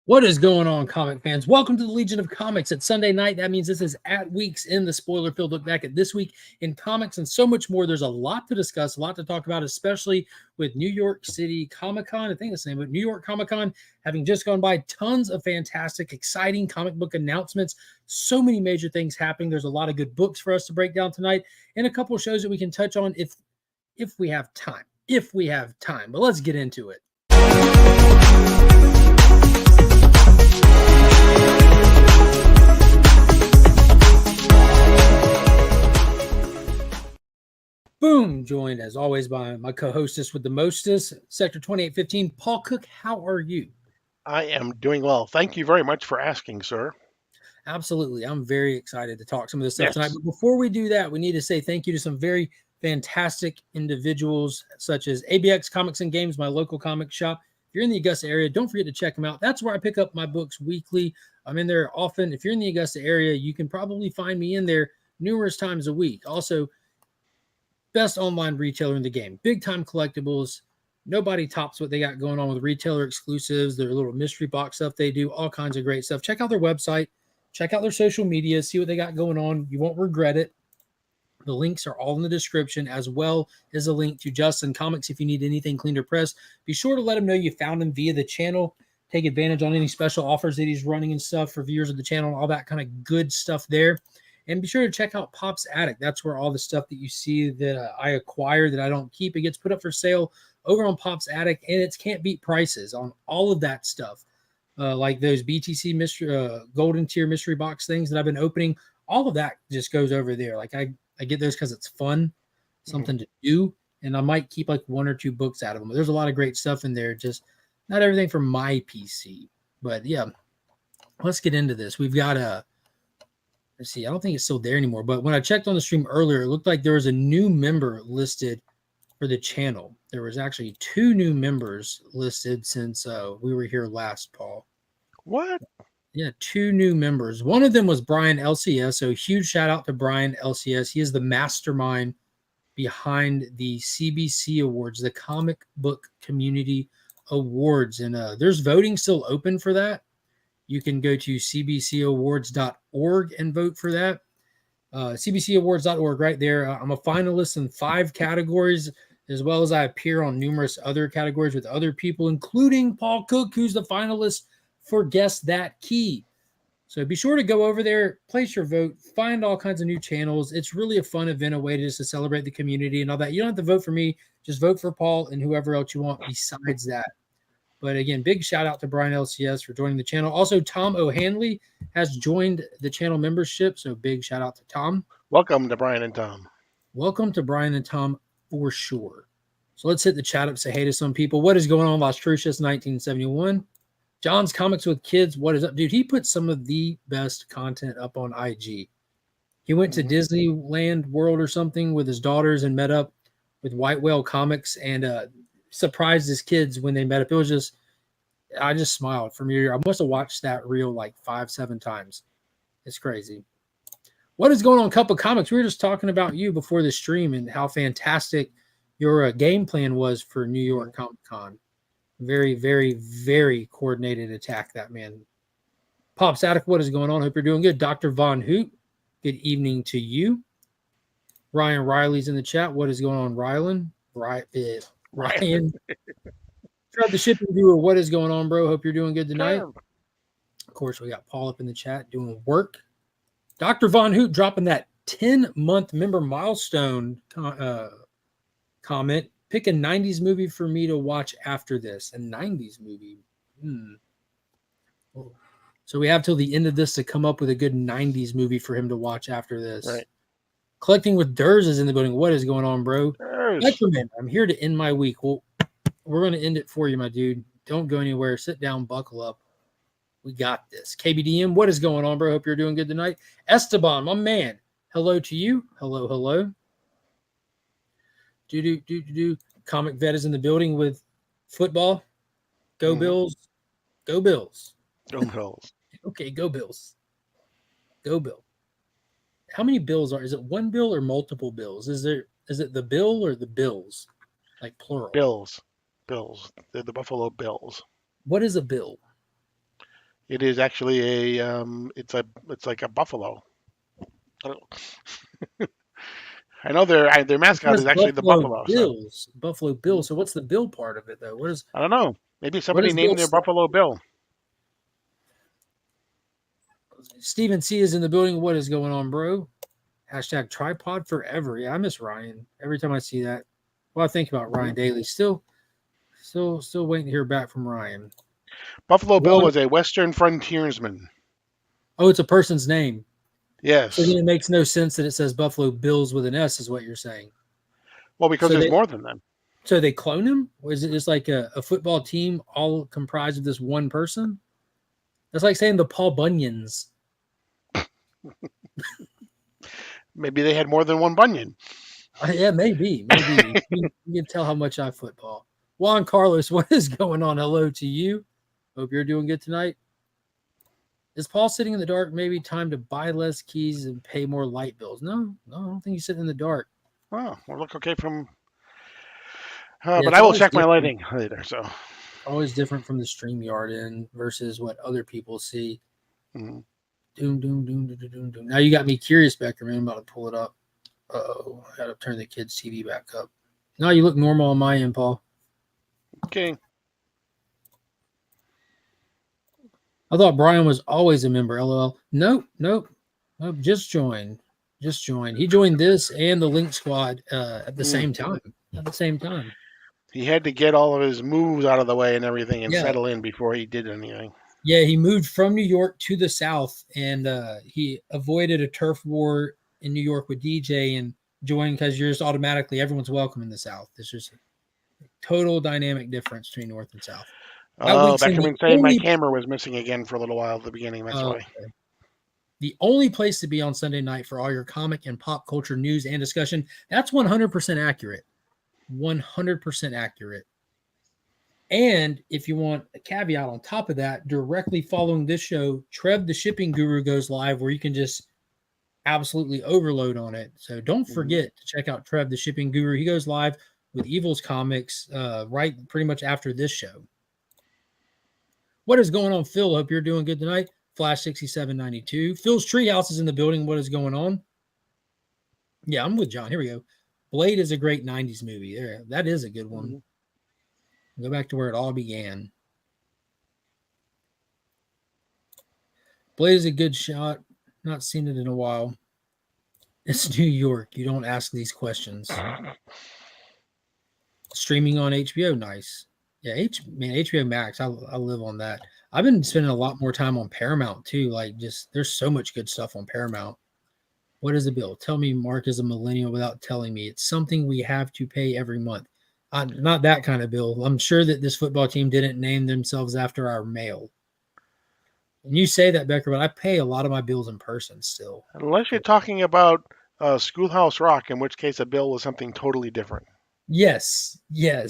What is going on, comic fans? Welcome to the Legion of Comics. It's Sunday night. That means this is at weeks in the spoiler-filled look back at this week in comics and so much more. There's a lot to discuss, a lot to talk about, especially with New York City Comic-Con. I think that's the name of it, New York Comic-Con, having just gone by. Tons of fantastic, exciting comic book announcements. So many major things happening. There's a lot of good books for us to break down tonight, and a couple of shows that we can touch on if we have time. If we have time. But let's get into it. Boom, joined as always by my co-hostess with the mostest, Sector 2815, Paul Cook. How are you? I am doing well. Thank you very much for asking, sir. Absolutely. I'm very excited to talk some of this stuff Yes. tonight. But before we do that, we need to say thank you to some very fantastic individuals, such as ABX Comics and Games, my local comic shop. If you're in the Augusta area, don't forget to check them out. That's where I pick up my books weekly. I'm in there often. If you're in the Augusta area, you can probably find me in there numerous times a week. Also, best online retailer in the game. Big time collectibles. Nobody tops what they got going on with retailer exclusives, their little mystery box stuff they do, all kinds of great stuff. Check out their website, check out their social media, see what they got going on. You won't regret it. The links are all in the description, as well as a link to Justin Comics if you need anything cleaned or pressed. Be sure to let him know you found him via the channel. Take advantage on any special offers that he's running and stuff for viewers of the channel, all that kind of good stuff there. And be sure to check out Pop's Attic. That's where all the stuff that you see that I acquire that I don't keep, it gets put up for sale over on Pop's Attic, and it's can't beat prices on all of that stuff. Like those BTC mystery, golden tier mystery box things that I've been opening, all of that just goes over there. Like I get those because it's fun, something to do, and I might keep like one or two books out of them. But there's a lot of great stuff in there, just not everything from my PC. But yeah, let's get into this. We've got let's see, I don't think it's still there anymore. But when I checked on the stream earlier, it looked like there was a new member listed for the channel. There was actually 2 new members listed since we were here last, Paul. What? Yeah, 2 new members. One of them was Brian LCS. So huge shout out to Brian LCS. He is the mastermind behind the CBC Awards, the Comic Book Community Awards. And there's voting still open for that. You can go to cbcawards.org and vote for that. cbcawards.org right there. I'm a finalist in 5 categories, as well as I appear on numerous other categories with other people, including Paul Cook, who's the finalist for Guess That Key. So be sure to go over there, place your vote, find all kinds of new channels. It's really a fun event, a way to just to celebrate the community and all that. You don't have to vote for me. Just vote for Paul and whoever else you want besides that. But again, big shout out to Brian LCS for joining the channel. Also, Tom O'Hanley has joined the channel membership. So big shout out to Tom. Welcome to Brian and Tom. Welcome to Brian and Tom for sure. So let's hit the chat up, say hey to some people. What is going on, Las Trucias 1971? John's Comics with Kids. What is up? Dude, he put some of the best content up on IG. He went to Disneyland World or something with his daughters and met up with White Whale Comics and surprised his kids when they met up. It was just, I just smiled from your. I must have watched that reel like 5-7 times. It's crazy. What is going on, Cup of Comics? We were just talking about you before the stream and how fantastic your game plan was for New York Comic Con. Very, very, very coordinated attack, that man. Pop's Attic, what is going on? Hope you're doing good. Dr. Von Hoot, good evening to you. Ryan Riley's in the chat. What is going on, Rylan? Ryan. Trev the Shipping Viewer, what is going on, bro? Hope you're doing good tonight. Trev. Of course, we got Paul up in the chat doing work. Dr. Von Hoot dropping that 10-month member milestone comment. Pick a 90s movie for me to watch after this. A 90s movie. So we have till the end of this to come up with a good 90s movie for him to watch after this. Right. Collecting with Durs is in the building. What is going on, bro? Durs. I'm here to end my week. Well, we're going to end it for you, my dude. Don't go anywhere. Sit down, buckle up. We got this. KBDM, what is going on, bro? Hope you're doing good tonight. Esteban, my man. Hello to you. Hello, hello. Comic Vet is in the building with football. Go Bills. Go Bills. Go Bills. Okay, go Bills. Go Bill. How many bills is it one bill or multiple bills? Is it the bill or the bills? Like plural. Bills. They're the Buffalo Bills. What is a bill? It is actually it's like a buffalo. I know their It mascot says is actually the Buffalo buffalo. So Bills. Buffalo Bills. So what's the Bill part of it though? I don't know. Maybe What somebody does Bill named their stand? buffalo Bill. Stephen C is in the building. What is going on, bro? Hashtag tripod forever. Yeah, I miss Ryan. Every time I see that. Well, I think about Ryan Daly. Still waiting to hear back from Ryan. Buffalo Bill One, was a Western frontiersman. oh, it's a person's name. So then Yes. it makes no sense that it says Buffalo Bills with an S, is what you're saying. Well, because So there's they more than them. so they clone him? Or is it just like a football team all comprised of this one person? That's like saying the Paul Bunyans. Maybe they had more than one Bunyan. Yeah, maybe. You can tell how much I football. Juan Carlos, what is going on? Hello to you. Hope you're doing good tonight. Is Paul sitting in the dark? Maybe time to buy less keys and pay more light bills. No, I don't think he's sitting in the dark. Oh, well, look okay from. Yeah, But it's I will always check my different. lighting later. So. Always different from the StreamYard end versus what other people see. Mm-hmm. Doom, doom, doom, doom, doom, doom. Now you got me curious, Becker, man. I'm about to pull it up. Oh, I gotta turn the kids' TV back up. No, you look normal on my end, Paul. Okay. I thought Brian was always a member. LOL. Nope. Just joined. He joined this and the Link Squad at the Mm. same time. At the same time. He had to get all of his moves out of the way and everything and Yeah. settle in before he did anything. Yeah, he moved from New York to the South, and he avoided a turf war in New York with DJ and joined because you're just automatically everyone's welcome in the South. There's just a total dynamic difference between North and South. That Oh, week's in the Beckerman saying my only camera was missing again for a little while at the beginning. That's why. the only place to be on Sunday night for all your comic and pop culture news and discussion. That's 100% accurate. 100% accurate. And if you want a caveat on top of that, directly following this show, Trev the Shipping Guru goes live where you can just absolutely overload on it. So don't forget to check out Trev the Shipping Guru. He goes live with Evil's Comics right pretty much after this show. What is going on, Phil? Hope you're doing good tonight. Flash 6792. Phil's Treehouse is in the building. What is going on? Yeah, I'm with John. Here we go. Blade is a great 90s movie. There, that is a good one. Mm-hmm. Go back to where it all began. Blade is a good shot. Not seen it in a while. It's New York. You don't ask these questions. Streaming on HBO, nice. Yeah, HBO Max. I live on that. I've been spending a lot more time on Paramount too. Like, just there's so much good stuff on Paramount. What is the bill? Tell me Mark is a millennial without telling me. It's something we have to pay every month. Not that kind of bill. I'm sure that this football team didn't name themselves after our mail. And you say that, Becker, but I pay a lot of my bills in person still. Unless you're talking about Schoolhouse Rock, in which case a bill was something totally different. Yes. Yeah.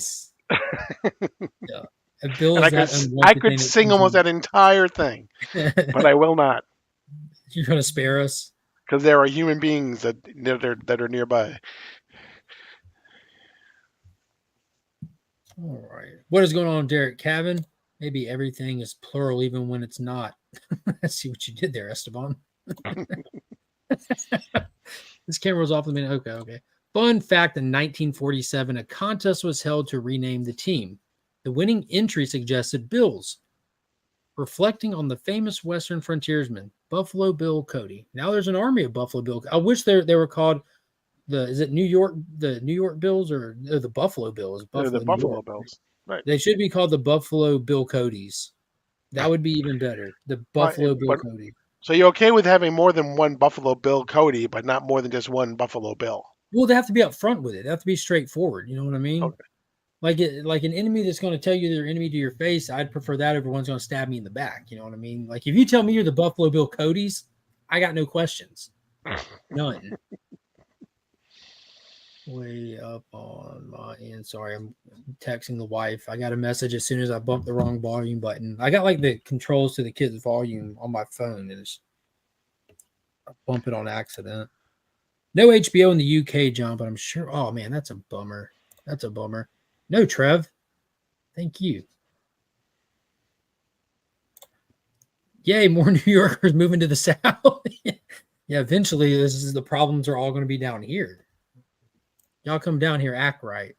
A bill and is I could sing almost that entire thing, but I will not. You're going to spare us? Because there are human beings that are nearby. All right. What is going on, Derek Cabin? Maybe everything is plural even when it's not. I see what you did there, Esteban. This camera was off the minute. Okay. Fun fact, in 1947, a contest was held to rename the team. The winning entry suggested Bills, reflecting on the famous Western frontiersman, Buffalo Bill Cody. Now there's an army of Buffalo Bill. I wish they were called the New York Bills or the Buffalo Bills? The Buffalo Bills. Right. They should be called the Buffalo Bill Codys. That would be even better. The Buffalo Bill Cody. So you're okay with having more than one Buffalo Bill Cody, but not more than just one Buffalo Bill? Well, they have to be up front with it. They have to be straightforward. You know what I mean? Okay. Like an enemy that's going to tell you they're enemy to your face, I'd prefer that over one's going to stab me in the back. You know what I mean? Like if you tell me you're the Buffalo Bill Codys, I got no questions. None. Way up on my end. Sorry, I'm texting the wife. I got a message as soon as I bumped the wrong volume button. I got like the controls to the kid's volume on my phone. And I bump it on accident. No HBO in the UK, John, but I'm sure. Oh man, that's a bummer. No, Trev. Thank you. Yay, more New Yorkers moving to the South. Yeah, eventually the problems are all going to be down here. Y'all come down here, act right.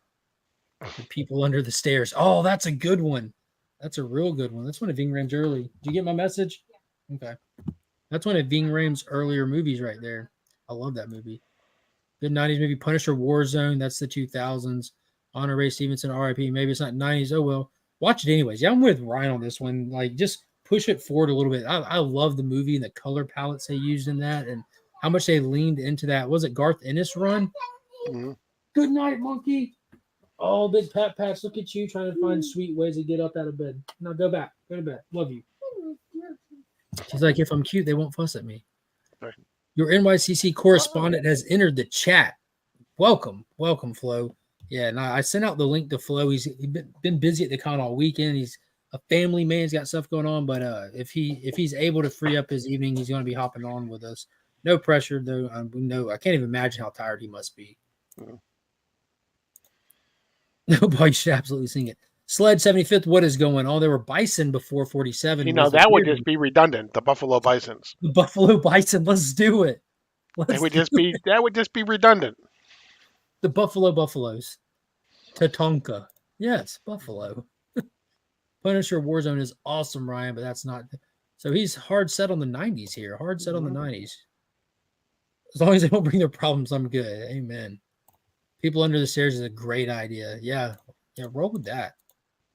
The people under the stairs. Oh, that's a good one. That's a real good one. That's one of Ving Rhames' early. Did you get my message? Okay. That's one of Ving Rhames' earlier movies right there. I love that movie. Good 90s movie. Punisher Warzone. That's the 2000s. Honor Ray Stevenson, RIP. Maybe it's not 90s. Oh, well. Watch it anyways. Yeah, I'm with Ryan on this one. Like, just push it forward a little bit. I love the movie and the color palettes they used in that and how much they leaned into that. Was it Garth Ennis run? Mm-hmm. Good night, monkey. Oh, big pat pats. Look at you trying to find sweet ways to get up out of bed. Now go back. Go to bed. Love you. She's like, if I'm cute, they won't fuss at me. Right. Your NYCC correspondent has entered the chat. Welcome. Welcome, Flo. Yeah, and I sent out the link to Flo. He's been busy at the con all weekend. He's a family man. He's got stuff going on, but if he's able to free up his evening, he's going to be hopping on with us. No pressure, though. We know I can't even imagine how tired he must be. Mm-hmm. Nobody should absolutely sing it. Sled 75th, what is going on? There were bison before 47. You know, that would just be redundant. The Buffalo Bisons. The Buffalo Bison. Let's do it. That would just be redundant. The Buffalo Buffaloes. Tatonka. Yes, Buffalo. Punisher Warzone is awesome, Ryan, but that's not. So he's hard set on the 90s here. Hard set on the 90s. As long as they don't bring their problems, I'm good. Amen. People Under the Stairs is a great idea. Yeah, roll with that.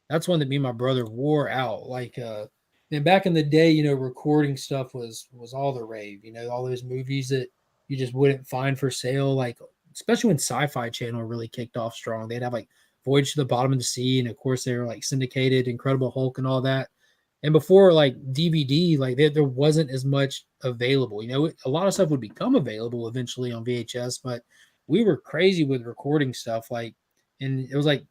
That's one that me and my brother wore out. Like, and back in the day, you know, recording stuff was all the rave. You know, all those movies that you just wouldn't find for sale. Like, especially when Sci-Fi Channel really kicked off strong. They'd have like Voyage to the Bottom of the Sea, and of course they were like syndicated, Incredible Hulk, and all that. And before like DVD, like there wasn't as much available. You know, a lot of stuff would become available eventually on VHS, but we were crazy with recording stuff. Like, and it was like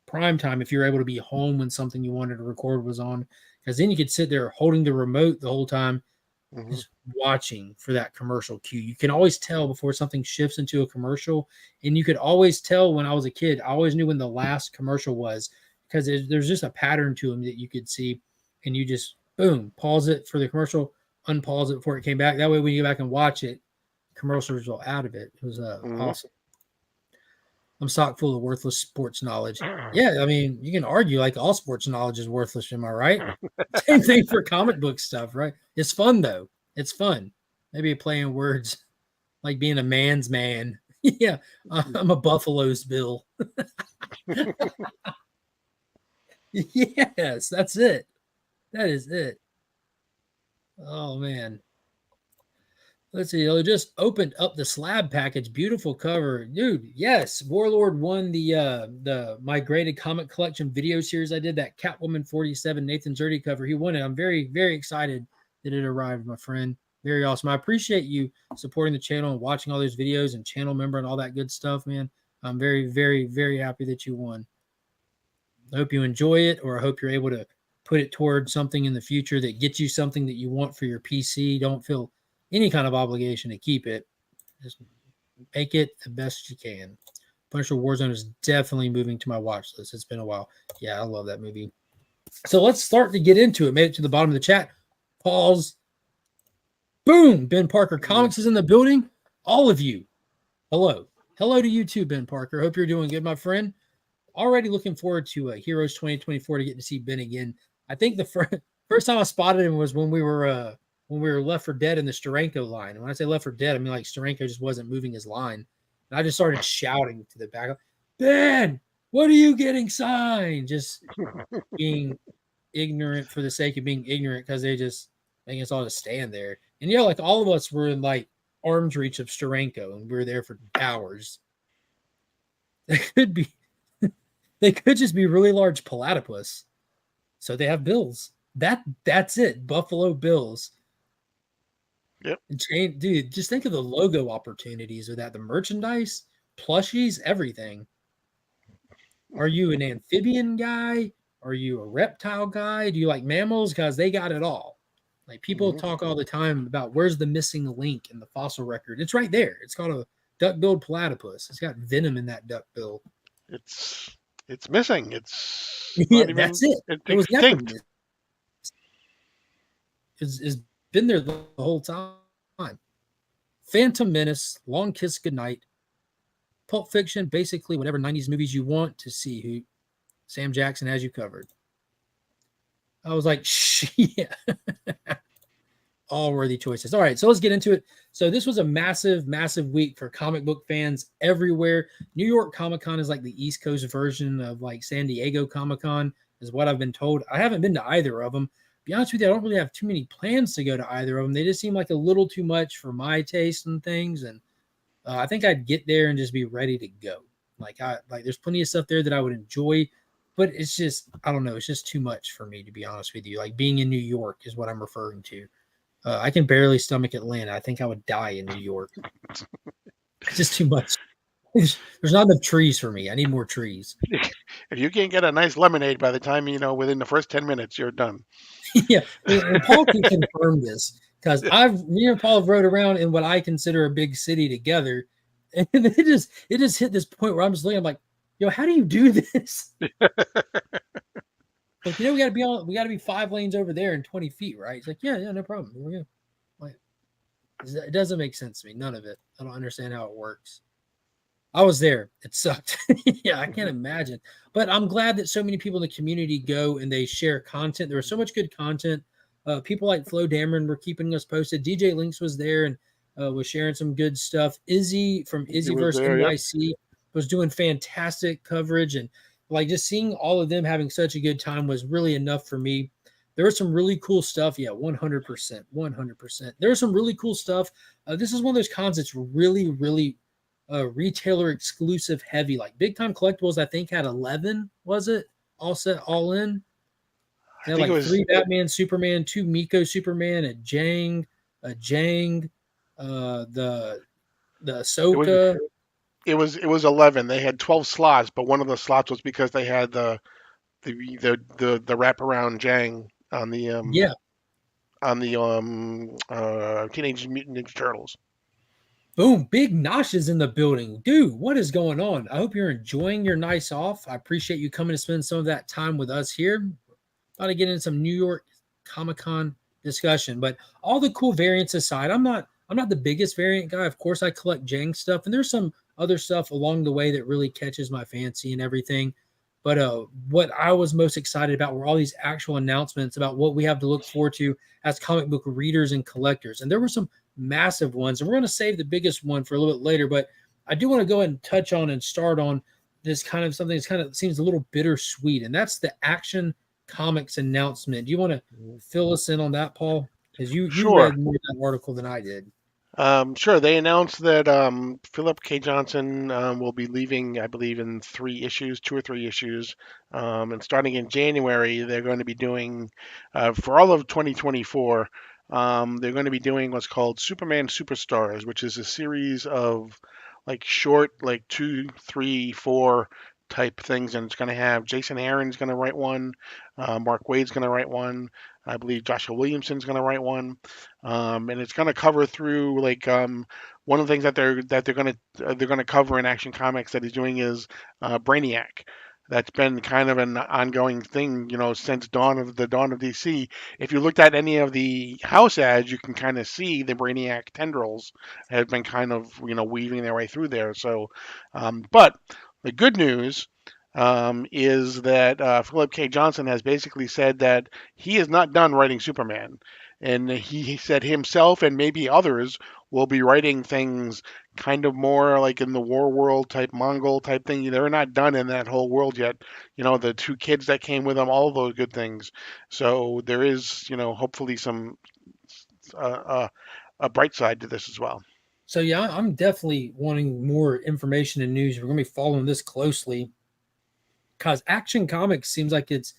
prime time if you were able to be home when something you wanted to record was on, because then you could sit there holding the remote the whole time, just watching for that commercial cue. You can always tell before something shifts into a commercial, and you could always tell when I was a kid. I always knew when the last commercial was because there's just a pattern to them that you could see, and you just boom pause it for the commercial, unpause it before it came back. That way when you go back and watch it, commercials were out of it. It was awesome. I'm stocked full of worthless sports knowledge. Yeah, I mean, you can argue like all sports knowledge is worthless. Am I right? Same thing for comic book stuff, right? It's fun though. It's fun. Maybe playing words like being a man's man. Yeah, I'm a Buffalo's Bill. Yes, that's it. That is it. Oh man. Let's see. They just opened up the slab package. Beautiful cover, dude. Yes, Warlord won the My Graded Comic Collection video series. I did that Catwoman 47 Nathan Zerdy cover. He won it. I'm very, very excited that it arrived, my friend. Very awesome. I appreciate you supporting the channel and watching all those videos and channel member and all that good stuff, man. I'm very, very, very happy that you won. I hope you enjoy it, or I hope you're able to put it toward something in the future that gets you something that you want for your PC. Don't feel any kind of obligation to keep it. Just make it the best you can. Punisher Warzone is definitely moving to my watch list. It's been a while. Yeah, I love that movie. So let's start to get into it. Made it to the bottom of the chat. Pause. Boom. Ben Parker Comics is in the building. All of you. Hello. Hello to you too, Ben Parker. Hope you're doing good, my friend. Already looking forward to Heroes 2024 to get to see Ben again. I think the first time I spotted him was when we were Left 4 Dead in the Steranko line. And when I say Left 4 Dead, I mean like Steranko just wasn't moving his line. And I just started shouting to the back, Ben, what are you getting signed? Just being ignorant for the sake of being ignorant, because they just making us all just stand there. And yeah, like all of us were in like arm's reach of Steranko, and we were there for hours. They could just be really large platypus. So they have bills. That's it. Buffalo Bills. Yep. Dude, just think of the logo opportunities with that. The merchandise, plushies, everything. Are you an amphibian guy? Are you a reptile guy? Do you like mammals? Because they got it all. Like people talk all the time about where's the missing link in the fossil record. It's right there. It's called a duck-billed platypus. It's got venom in that duck bill. It's missing. It's yeah, that's it. It's it was never extinct. missing. is been there the whole time. Phantom Menace, Long Kiss Goodnight, Pulp Fiction, basically whatever 90s movies you want to see. Who Sam Jackson has you covered. I was like, yeah, all worthy choices. All right, so let's get into it. So this was a massive, massive week for comic book fans everywhere. New York Comic Con is like the East Coast version of like San Diego Comic Con, is what I've been told. I haven't been to either of them. Be honest with you, I don't really have too many plans to go to either of them. They just seem like a little too much for my taste and things, and I think I'd get there and just be ready to go. There's plenty of stuff there that I would enjoy, but it's just I don't know. It's just too much for me, to be honest with you. Like being in New York is what I'm referring to. I can barely stomach Atlanta. I think I would die in New York. It's just too much. There's not enough trees for me. I need more trees. If you can't get a nice lemonade by the time within the first 10 minutes, you're done. Yeah, and Paul can confirm this because me and Paul have rode around in what I consider a big city together, and it just hit this point where I'm just looking. I'm like, yo, how do you do this? Like, we got to be 5 lanes over there and 20 feet, right? It's like, yeah, no problem. We're good. Like, it doesn't make sense to me. None of it. I don't understand how it works. I was there. It sucked. Yeah, I can't imagine. But I'm glad that so many people in the community go and they share content. There was so much good content. People like Flo Dameron were keeping us posted. DJ Links was there and was sharing some good stuff. Izzy from Izzyverse NYC was doing fantastic coverage. And like just seeing all of them having such a good time was really enough for me. There was some really cool stuff. Yeah, 100%. 100%. There was some really cool stuff. This is one of those cons that's really, really retailer exclusive heavy. Like Big Time Collectibles, I think had 11, was it? All set, all in. They had like 3 Batman, Superman, 2 Miko Superman, a Jang, the Ahsoka. It was 11. They had 12 slots, but one of the slots was because they had the wraparound Jang on the Teenage Mutant Ninja Turtles. Boom, Big Nosh is in the building. Dude, what is going on? I hope you're enjoying your nice off. I appreciate you coming to spend some of that time with us here. Thought to get in some New York Comic-Con discussion, but all the cool variants aside, I'm not the biggest variant guy. Of course, I collect Jang stuff, and there's some other stuff along the way that really catches my fancy and everything. But what I was most excited about were all these actual announcements about what we have to look forward to as comic book readers and collectors. And there were some massive ones, and we're going to save the biggest one for a little bit later. But I do want to go ahead and touch on and start on this kind of something that's kind of seems a little bittersweet, and that's the Action Comics announcement. Do you want to fill us in on that, Paul? Because you read more of that article than I did. Sure. They announced that Philip K. Johnson will be leaving, I believe, in 2 or 3 issues. And starting in January, they're going to be doing, for all of 2024, they're going to be doing what's called Superman Superstars, which is a series of like short, like 2, 3, 4 type things. And it's going to have Jason Aaron's going to write one, Mark Waid's going to write one. I believe Joshua Williamson's going to write one, and it's going to cover through like one of the things that they're going to cover in Action Comics that he's doing is Brainiac. That's been kind of an ongoing thing, since dawn of DC. If you looked at any of the house ads, you can kind of see the Brainiac tendrils have been kind of weaving their way through there. So, but the good news is that Philip K. Johnson has basically said that he is not done writing Superman. And he said himself and maybe others will be writing things kind of more like in the war world type, Mongol type thing. They're not done in that whole world yet. The 2 kids that came with them, all those good things. So there is, hopefully some a bright side to this as well. So yeah, I'm definitely wanting more information and news. We're going to be following this closely. Because Action Comics seems like it's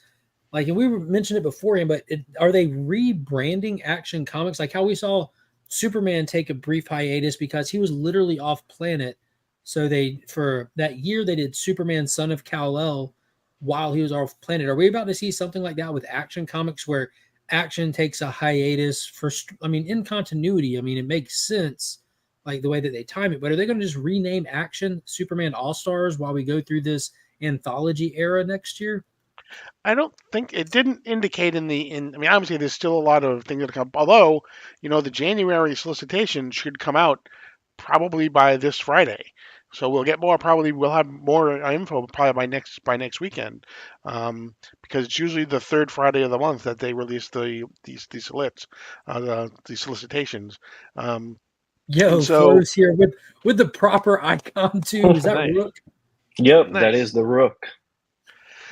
like, and we mentioned it beforehand, but are they rebranding Action Comics? Like how we saw Superman take a brief hiatus because he was literally off planet. So for that year, they did Superman Son of Kal-El while he was off planet. Are we about to see something like that with Action Comics where Action takes a hiatus in continuity? I mean, it makes sense, like the way that they time it, but are they going to just rename Action Superman All-Stars while we go through this anthology era next year? I don't think it didn't indicate in. I mean, obviously, there's still a lot of things that come. Although, the January solicitation should come out probably by this Friday, so we'll get more. Probably we'll have more info probably by next weekend, because it's usually the third Friday of the month that they release these solits, the solicitations. Um, and Yo, so Flo's here with the proper icon too. Is that nice, Rook? Yep, that nice. is the Rook.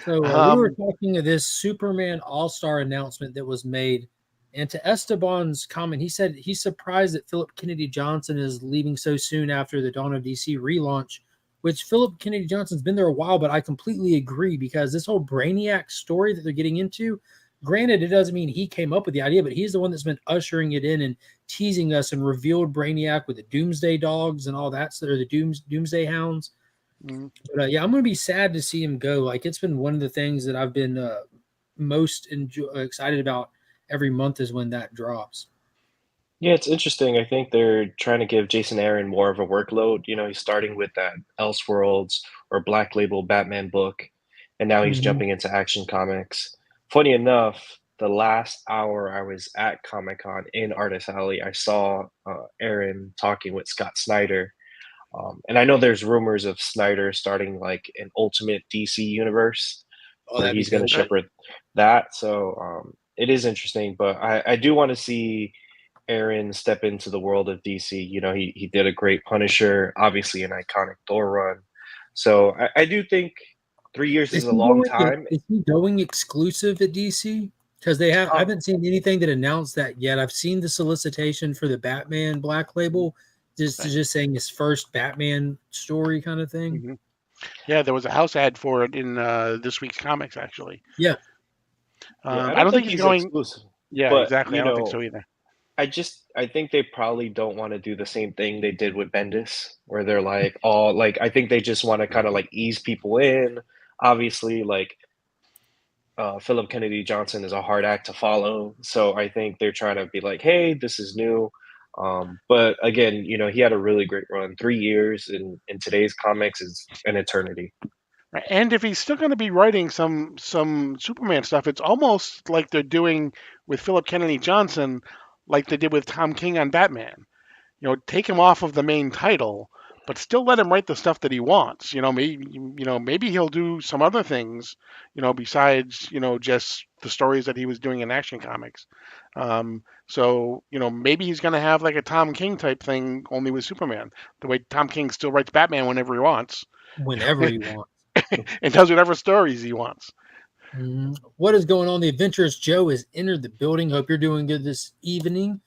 So we were Um, talking of this Superman All Star announcement that was made, and to Esteban's comment, he said he's surprised that Philip Kennedy Johnson is leaving so soon after the Dawn of DC relaunch. Which Philip Kennedy Johnson's been there a while, but I completely agree because this whole Brainiac story that they're getting into, granted, it doesn't mean he came up with the idea, but he's the one that's been ushering it in and teasing us and revealed Brainiac with the Doomsday Dogs and all that, so they're the Doomsday Hounds. mm, But yeah, I'm going to be sad to see him go. Like it's been one of the things that I've been most excited about every month is when that drops. Yeah, it's interesting. I think they're trying to give Jason Aaron more of a workload. You know, he's starting with that Elseworlds or Black Label Batman book, and now he's Mhm. jumping into Action Comics. Funny enough, the last hour I was at Comic Con in Artist Alley, I saw Aaron talking with Scott Snyder. And I know there's rumors of Snyder starting like an Ultimate DC universe Oh, where that'd be he's going to dope. right. shepherd that. So it is interesting, but I do want to see Aaron step into the world of DC. You know, he did a great Punisher, obviously an iconic Thor run. So I do think 3 years is a long time. Is he going exclusive at DC? Because I Um, haven't seen anything that announced that yet. I've seen the solicitation for the Batman Black Label, right. just saying his first Batman story kind of thing. Mhm. Yeah, there was a house ad for it in this week's comics, actually. Yeah, Yeah, I I don't don't think think he's he's going. exclusive, Yeah, but exactly. I don't think so either. I think they probably don't want to do the same thing they did with Bendis, where they're like all like I think they just want to kind of like ease people in. Obviously, like Philip Kennedy Johnson is a hard act to follow, so I think they're trying to be like, hey, this is new. But again, you know, he had a really great run. 3 years in today's comics is an eternity. Right. And if he's still going to be writing some Superman stuff, it's almost like they're doing with Philip Kennedy Johnson, like they did with Tom King on Batman. Take him off of the main title, but still let him write the stuff that he wants. Maybe he'll do some other things, besides just the stories that he was doing in Action Comics. So maybe he's going to have like a Tom King type thing, only with Superman. The way Tom King still writes Batman whenever he wants, whenever he wants. and does whatever stories he wants. What is going on? The Adventurous Joe has entered the building. Hope you're doing good this evening.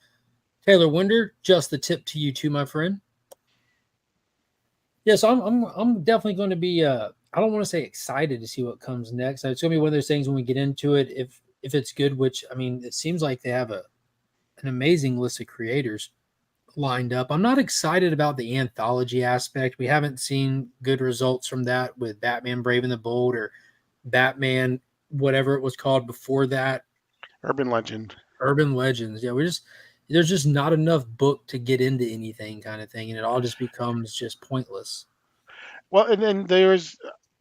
Taylor Winder, just the tip to you too, my friend. Yes, I'm definitely going to be. I don't want to say excited to see what comes next. It's going to be one of those things when we get into it. If it's good, which I mean, it seems like they have an amazing list of creators lined up. I'm not excited about the anthology aspect. We haven't seen good results from that with Batman Brave and the Bold or Batman whatever it was called before that, Urban Legend. Urban Legends. Yeah, there's just not enough book to get into anything kind of thing, and it all just becomes just pointless. Well, and then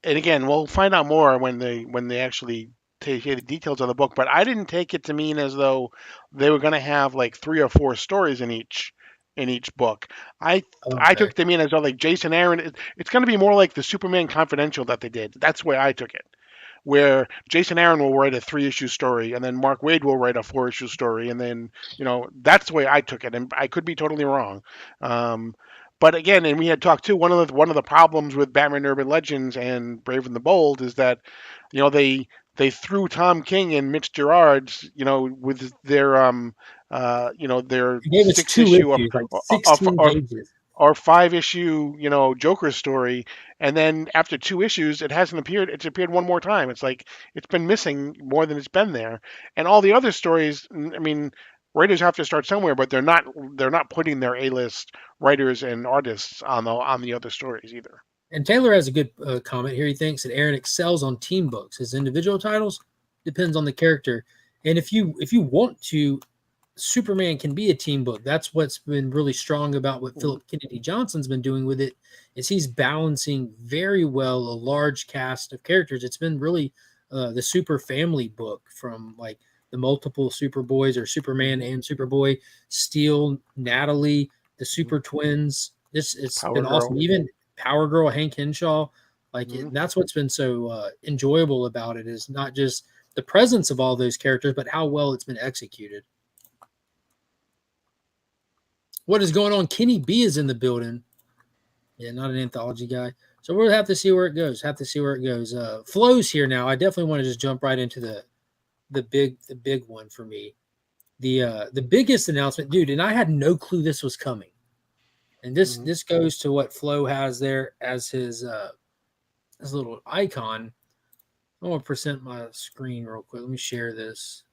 and again, we'll find out more when they actually hear the details of the book. But I didn't take it to mean as though they were going to have like 3 or 4 stories in each book. I I Okay. took it to mean as though like Jason Aaron, it's going to be more like the Superman Confidential that they did. That's the way I took it. Where Jason Aaron will write a 3-issue story, and then Mark Waid will write a 4-issue story, and then that's the way I took it, and I could be totally wrong. Um, but again, and we had talked too. One of the problems with Batman Urban Legends and Brave and the Bold is that they threw Tom King and Mitch Gerard's with their It gave us six two issue issues, like of 16 pages. or 5-issue, Joker story, and then after 2 issues, it hasn't appeared. It's appeared one more time. It's like it's been missing more than it's been there. And all the other stories, I mean, writers have to start somewhere, but they're not putting their A-list writers and artists on the other stories either. And Taylor has a good comment here. He thinks that Aaron excels on team books. His individual titles depends on the character. And if you want to, Superman can be a team book. That's what's been really strong about what Mhm. Philip Kennedy Johnson's been doing with it, is he's balancing very well a large cast of characters. It's been really the Super Family book from like the multiple Superboys or Superman and Superboy, Steel, Natalie, the Super Twins. It's Power been awesome. Girl. Even Power Girl, Hank Henshaw, like Mhm. that's what's been so enjoyable about it is not just the presence of all those characters, but how well it's been executed. What is going on? Kenny B is in the building. Yeah, not an anthology guy. So we'll have to see where it goes. Flo's here now. I definitely want to just jump right into the big one for me. The biggest announcement, dude, and I had no clue this was coming. And this goes to what Flo has there as his little icon. I want to present my screen real quick. Let me share this.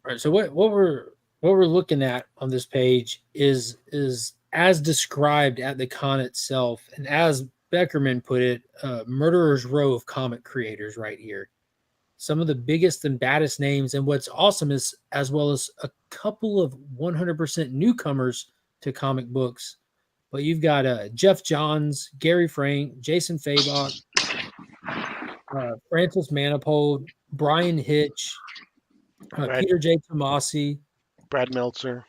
All right, so what we're looking at on this page is as described at the con itself, and as Beckerman put it, murderer's row of comic creators right here. Some of the biggest and baddest names, and what's awesome is as well as a couple of 100% newcomers to comic books. But you've got Jeff Johns, Gary Frank, Jason Fabok, Francis Manifold, Brian Hitch, Brad Peter J. Tomasi, Brad Meltzer.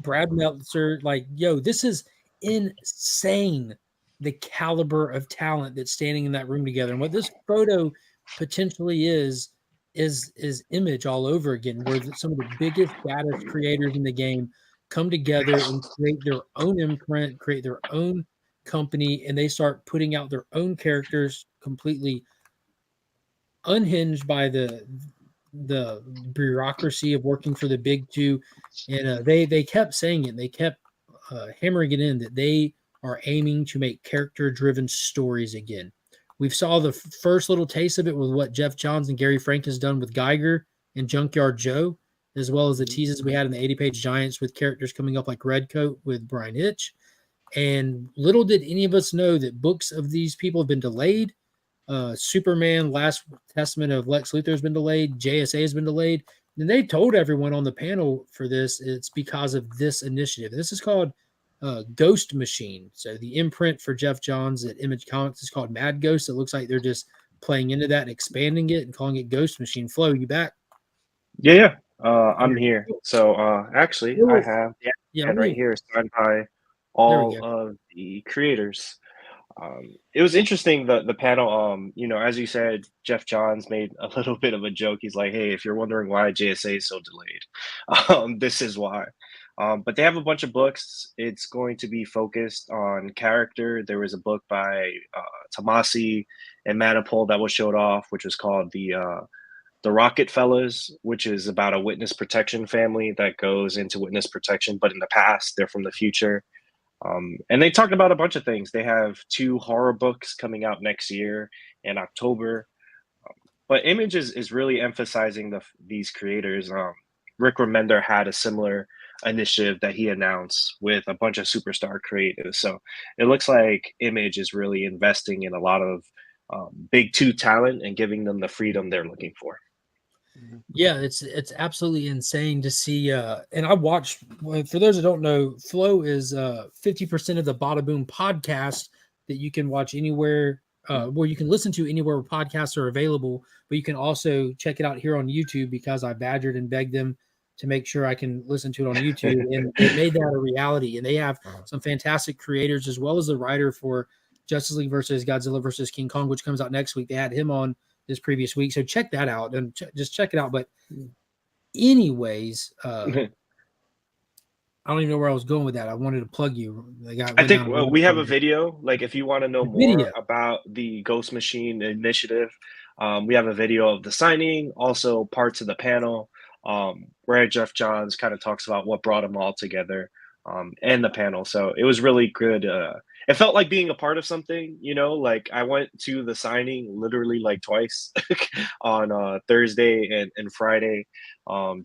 Brad Meltzer. Like, yo, this is insane. The caliber of talent that's standing in that room together, and what this photo potentially is Image all over again, where some of the biggest, baddest creators in the game come together and create their own imprint, create their own company, and they start putting out their own characters completely unhinged by the bureaucracy of working for the big two. And they kept saying it. They kept hammering it in that they are aiming to make character driven stories again. We saw the first little taste of it with what Jeff Johns and Gary Frank has done with Geiger and Junkyard Joe, as well as the teases we had in the 80-page Giants with characters coming up like Redcoat with Brian Hitch. And little did any of us know that books of these people have been delayed. Superman, Last Testament of Lex Luthor has been delayed. JSA has been delayed. And they told everyone on the panel for this, it's because of this initiative. This is called Ghost Machine. So the imprint for Jeff Johns at Image Comics is called Mad Ghost. It looks like they're just playing into that and expanding it and calling it Ghost Machine. Flo, you back? Yeah. I'm here. So actually, I Cool. have the Yeah, ad right here signed by there we all go. of the creators. It was interesting the panel. As you said, Jeff Johns made a little bit of a joke. He's like, "Hey, if you're wondering why JSA is so delayed, this is why." But they have a bunch of books. It's going to be focused on character. There was a book by Tomasi and Manipul that was showed off, which was called the Rocket Fellas, which is about a witness protection family that goes into witness protection, but in the past, they're from the future. And they talked about a bunch of things. They have 2 horror books coming out next year in October. But Image is really emphasizing these creators. Rick Remender had a similar initiative that he announced with a bunch of superstar creators. So it looks like Image is really investing in a lot of big 2 talent and giving them the freedom they're looking for. Yeah, it's absolutely insane to see. And I watched. Well, for those that don't know, Flow is 50% of the Bada Boom podcast that you can watch anywhere, where you can listen to anywhere where podcasts are available. But you can also check it out here on YouTube because I badgered and begged them to make sure I can listen to it on YouTube, and they made that a reality. And they have some fantastic creators as well as the writer for Justice League versus Godzilla versus King Kong, which comes out next week. They had him on this previous week. So check that out and just check it out. But anyways, I don't even know where I was going with that. I wanted to plug you. I think we have a video. Like, if you want to know more video. about the Ghost Machine initiative, we have a video of the signing, also parts of the panel, where Jeff Johns kind of talks about what brought them all together, and the panel. So it was really good. It felt like being a part of something, like I went to the signing literally like twice on Thursday and Friday,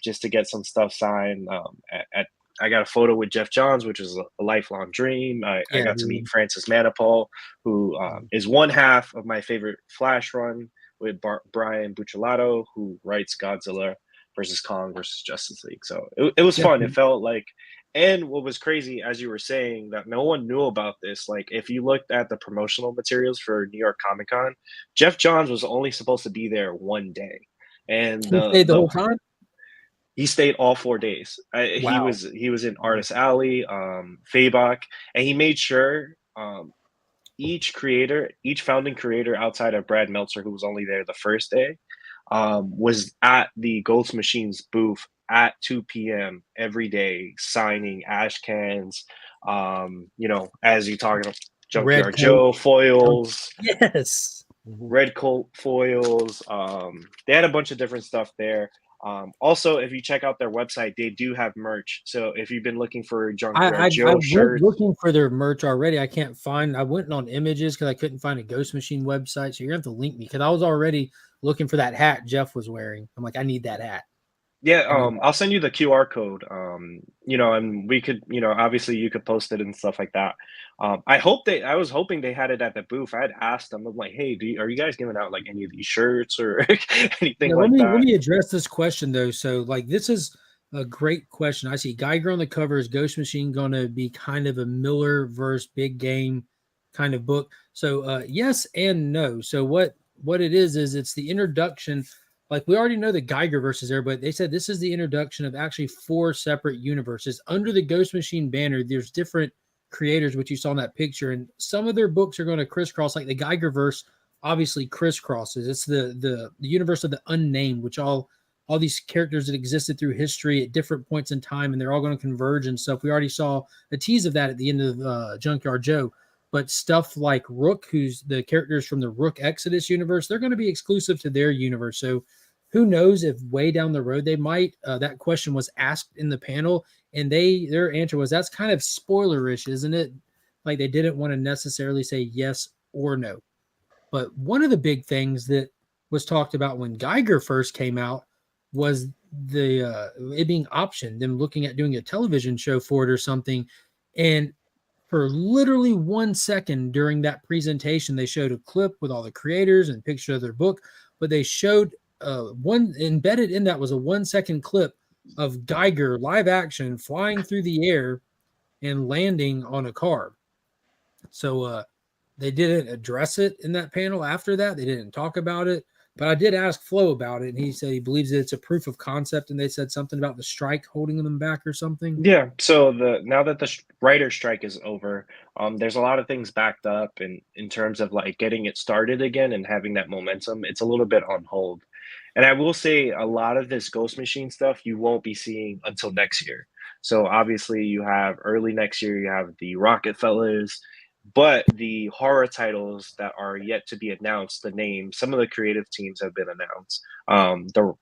just to get some stuff signed at I got a photo with Jeff Johns, which is a lifelong dream. I got to meet Francis Manipul, who is one half of my favorite Flash run with Brian Buccellato, who writes Godzilla versus Kong versus Justice League. So it was fun. It felt like And what was crazy, as you were saying, that no one knew about this, like, if you looked at the promotional materials for New York Comic Con, Jeff Johns was only supposed to be there one day. And He stayed the whole time. he stayed all 4 days. Wow. He was in Artist Alley, Fabok, and he made sure, each founding creator outside of Brad Meltzer, who was only there the first day, was at the Ghost Machines booth at 2 p.m. every day, signing ash cans. As you talking about Red Junkyard coat. Joe foils, Yes. red coat foils. They had a bunch of different stuff there. Also, if you check out their website, they do have merch. So if you've been looking for I Junkyard I Joe went shirts, looking for their merch already. I can't find. I went on images because I couldn't find a Ghost Machine website. So you're gonna have to link me because I was already looking for that hat Jeff was wearing. I'm like, I need that hat. yeah, I need that. I'll send you the QR code. And we could, obviously you could post it and stuff like that. I was hoping they had it at the booth. I had asked them, I'm like, hey, are you guys giving out like any of these shirts or anything Yeah, let like me let that? me address this question though. So, like, this is a great question. I see Geiger on the cover. Is Ghost Machine going to be kind of a Miller versus Big Game kind of book? So, yes and no. So, what it is it's the introduction. Like, we already know the Geiger versus there, but they said this is the introduction of actually 4 separate universes under the Ghost Machine banner. There's different creators, which you saw in that picture, and some of their books are going to crisscross, like the Geiger verse obviously crisscrosses. It's the universe of the unnamed, which all these characters that existed through history at different points in time, and they're all going to converge and stuff. We already saw a tease of that at the end of Junkyard Joe. But stuff like Rook, who's the characters from the Rook Exodus universe, they're going to be exclusive to their universe. So who knows if way down the road they might. That question was asked in the panel, and their answer was that's kind of spoilerish, isn't it? Like they didn't want to necessarily say yes or no. But one of the big things that was talked about when Geiger first came out was the it being optioned, them looking at doing a television show for it or something. And for literally 1 second during that presentation, they showed a clip with all the creators and picture of their book, but they showed one embedded in that was a 1 second clip of Geiger live action flying through the air and landing on a car. So they didn't address it in that panel after that. They didn't talk about it. But I did ask Flo about it, and he said he believes that it's a proof of concept, and they said something about the strike holding them back or something. Yeah. So now that the writer strike is over, there's a lot of things backed up, and in terms of like getting it started again and having that momentum, it's a little bit on hold. And I will say a lot of this Ghost Machine stuff you won't be seeing until next year. So obviously you have early next year, you have the Rocket Fellas, but the horror titles that are yet to be announced, the name, some of the creative teams have been announced. The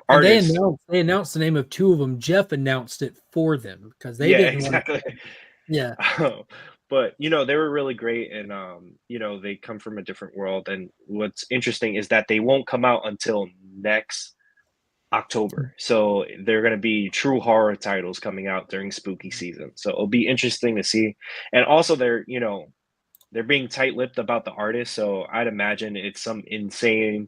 And artists, they announced the name of 2 of them. Jeff announced it for them because they yeah, didn't want exactly. to. Yeah. But they were really great, and they come from a different world. And what's interesting is that they won't come out until next October. So they're going to be true horror titles coming out during spooky season. So it'll be interesting to see. And also they're being tight-lipped about the artist, so I'd imagine it's some insane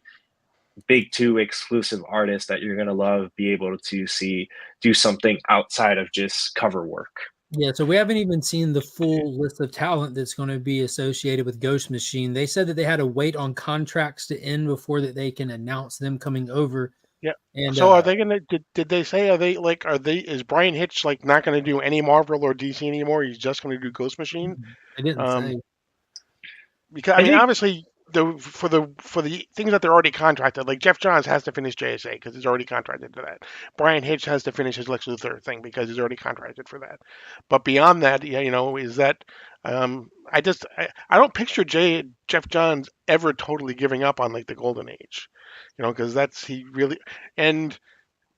big 2 exclusive artist that you're going to love, be able to see do something outside of just cover work. Yeah, so we haven't even seen the full list of talent that's going to be associated with Ghost Machine. They said that they had to wait on contracts to end before that they can announce them coming over. Yeah. And So are they gonna? Did they say? Is Brian Hitch like not gonna do any Marvel or DC anymore? He's just gonna do Ghost Machine. I didn't Um, say. because I I mean, think obviously, for the things that they're already contracted, like Jeff Johns has to finish JSA because he's already contracted to that. Brian Hitch has to finish his Lex Luthor thing because he's already contracted for that. But beyond that, yeah, is that I don't picture Jeff Johns ever totally giving up on like the Golden Age, because that's he really and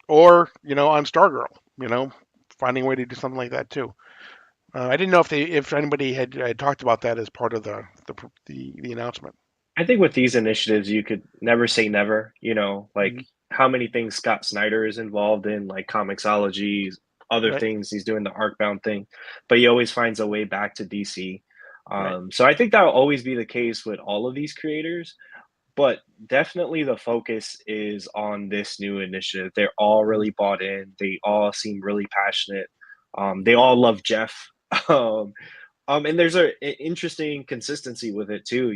or on Stargirl, finding a way to do something like that too. I didn't know if anybody had talked about that as part of the announcement. I think with these initiatives, you could never say never. Like Mhm. how many things Scott Snyder is involved in, like Comixology, other Right, things. He's doing the Arcbound thing, but he always finds a way back to DC. right. So I think that will always be the case with all of these creators. But definitely the focus is on this new initiative. They're all really bought in. They all seem really passionate. They all love Jeff. Um, and there's an interesting consistency with it too.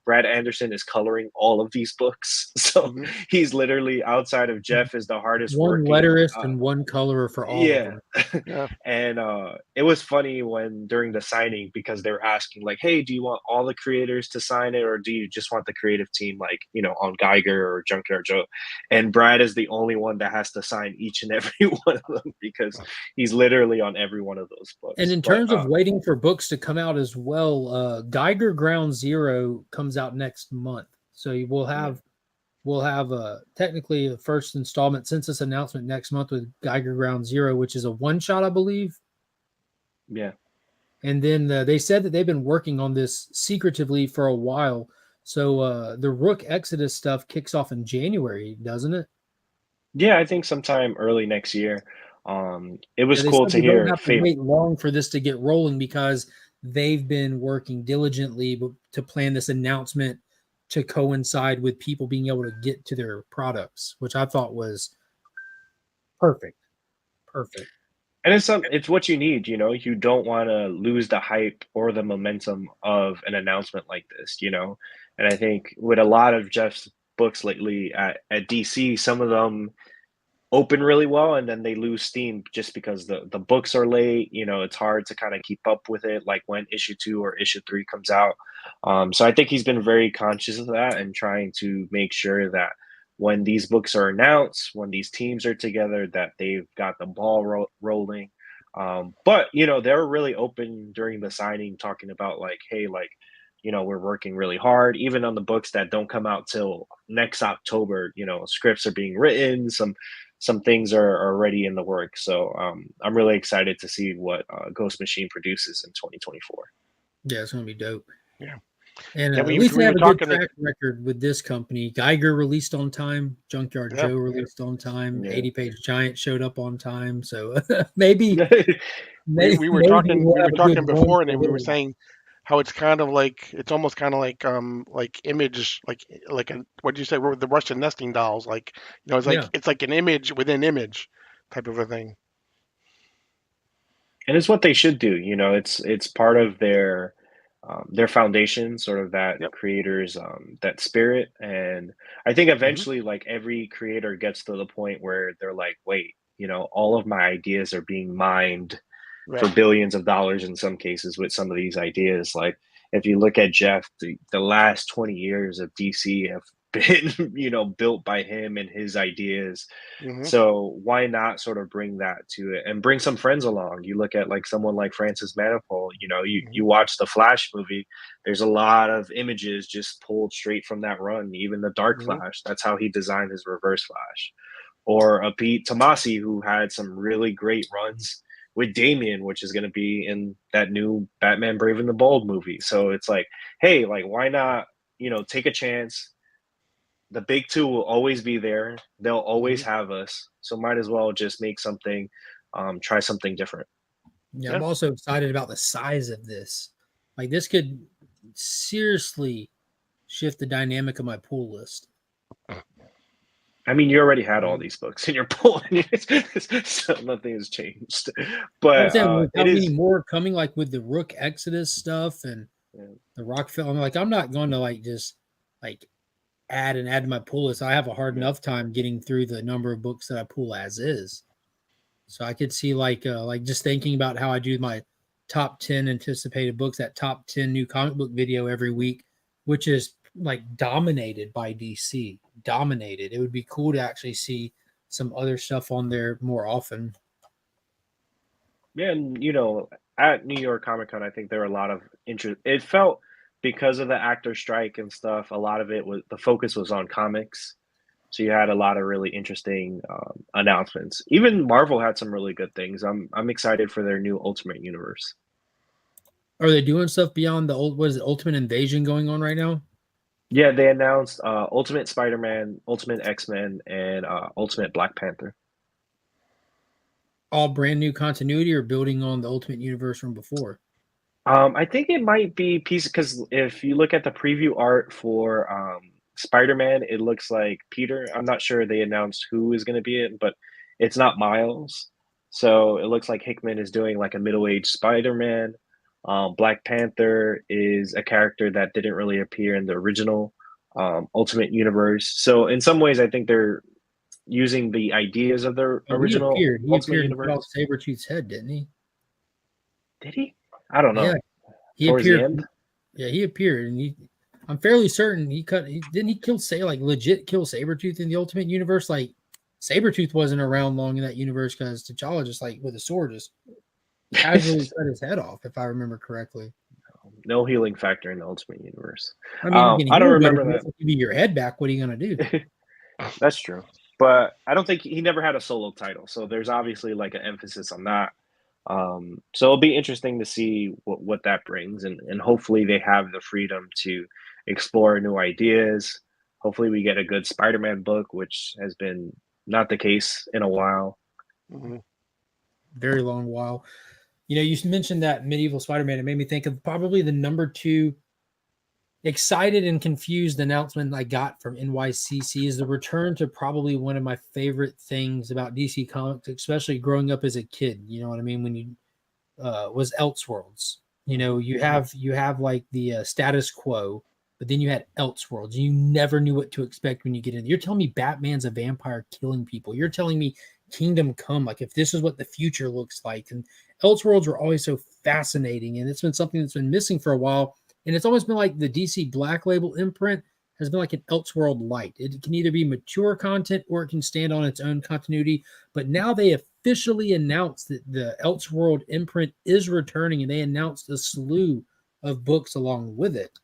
Brad Anderson is coloring all of these books, so Hmm. he's literally outside of Jeff is the hardest One working. letterist and one colorer for all of Yeah. them. Yeah. And it was funny when during the signing because they were asking like, "Hey, do you want all the creators to sign it, or do you just want the creative team like on Geiger or Junkyard Joe?" And Brad is the only one that has to sign each and every one of them because he's literally on every one of those And books. in But terms of waiting for books to come out as well, Geiger Ground Zero comes out next month, so we'll have technically a first installment since this announcement next month with Geiger Ground Zero, which is a one shot, I believe. yeah, And then they said that they've been working on this secretively for a while. So the Rook Exodus stuff kicks off in January, doesn't it? yeah, I think sometime early next year. It was Yeah, they cool said to they don't hear have to wait long for this to get rolling because they've been working diligently to plan this announcement to coincide with people being able to get to their products, which I thought was perfect. Perfect. And it's what you need, you don't want to lose the hype or the momentum of an announcement like this. And I think with a lot of Jeff's books lately at DC, some of them open really well and then they lose steam just because the books are late. It's hard to kind of keep up with it, like when issue 2 or issue 3 comes out. So I think he's been very conscious of that and trying to make sure that when these books are announced, when these teams are together, that they've got the ball rolling. But they're really open during the signing, talking about like, hey, like, we're working really hard, even on the books that don't come out till next October. Scripts are being written, some things are already in the work. So I'm really excited to see what Ghost Machine produces in 2024. Yeah, it's going to be dope. Yeah. And Yeah. at We least they we have were a good talking. track record with this company. Geiger released on time. Junkyard Yeah. Joe released on time. Yeah. 80-page Giant showed up on time. So maybe, We were maybe talking we'll we were have a good talking run before, for a and we were little while. saying how it's kind of like it's almost kind of like image like a what did you say the Russian nesting dolls, like Yeah. it's like an image within image type of a thing. And it's what they should do. It's part of their foundation, sort of that Yep. creators that spirit. And I think Hmm. eventually, like every creator gets to the point where they're like, wait, all of my ideas are being mined for Right. billions of dollars in some cases with some of these ideas. Like if you look at Jeff, the last 20 years of DC have been, built by him and his ideas. Hmm. So why not sort of bring that to it and bring some friends along? You look at like someone like Francis Manapul, Hmm. you watch the Flash movie, there's a lot of images just pulled straight from that run, even the Dark Hmm. Flash. That's how he designed his Reverse Flash. Or a Pete Tomasi who had some really great runs with Damian, which is going to be in that new Batman Brave and the Bold movie. So it's like, hey, like why not, take a chance. The big two will always be there. They'll always Hmm. have us. So might as well just make something, try something different. Yeah, I'm Yeah. also excited about the size of this. Like this could seriously shift the dynamic of my pool list. I mean, you already had all Hmm. these books in your pool, so nothing has changed. I'm But saying with it how many is, more coming, like with the Rook Exodus stuff and yeah. the Rock film. I'm like, I'm not going to like just like add to my pool list. I have a hard Yeah. enough time getting through the number of books that I pull as is. So I could see like just thinking about how I do my top 10 anticipated books, that top 10 new comic book video every week, which is like dominated by DC. Dominated. It would be cool to actually see some other stuff on there more often. Yeah, and at New York Comic Con, I think there were a lot of interest. It felt because of the actor strike and stuff. A lot of it was the focus was on comics, so you had a lot of really interesting announcements. Even Marvel had some really good things. I'm excited for their new Ultimate Universe. Are they doing stuff beyond the old what is it, Ultimate Invasion going on right now? Yeah, they announced Ultimate Spider-Man, Ultimate X-Men, and Ultimate Black Panther. All brand new continuity or building on the Ultimate Universe from before? I think it might be piece because if you look at the preview art for Spider-Man, it looks like Peter. I'm not sure they announced who is going to be it, but it's not Miles. So it looks like Hickman is doing like a middle-aged Spider-Man. Black Panther is a character that didn't really appear in the original Ultimate Universe. So in some ways, I think they're using the ideas of the Oh, he original appeared. He Ultimate appeared and cut off Universe. Sabretooth's head, didn't he? Did he? I don't Yeah, know. he Towards the appeared. end? Yeah, he appeared, and I'm fairly certain didn't he kill like legit kill Sabretooth in the Ultimate Universe? Like Sabretooth wasn't around long in that universe because T'Challa just like with a sword just casually cut his head off, if I remember correctly. No healing factor in the Ultimate Universe. I mean, you can I don't heal, but if remember you that. give you your head back, what are you gonna do? That's true. But I don't think he never had a solo title. So there's obviously like an emphasis on that. So it'll be interesting to see what that brings, and hopefully they have the freedom to explore new ideas. Hopefully we get a good Spider-Man book, which has been not the case in a while. Mm-hmm. Very long while. You know, you mentioned that medieval Spider-Man. It made me think of probably the number 2 excited and confused announcement I got from NYCC is the return to probably one of my favorite things about DC Comics, especially growing up as a kid. You know what I mean? When you was Elseworlds. You know, you have like the status quo, but then you had Elseworlds. You never knew what to expect when you get in. You're telling me Batman's a vampire killing people. You're telling me Kingdom Come, like if this is what the future looks like. And Elseworlds were always so fascinating, and it's been something that's been missing for a while. And it's always been like the DC Black Label imprint has been like an Elseworld light. It can either be mature content or it can stand on its own continuity. But now they officially announced that the Elseworld imprint is returning, and they announced a slew of books along with it.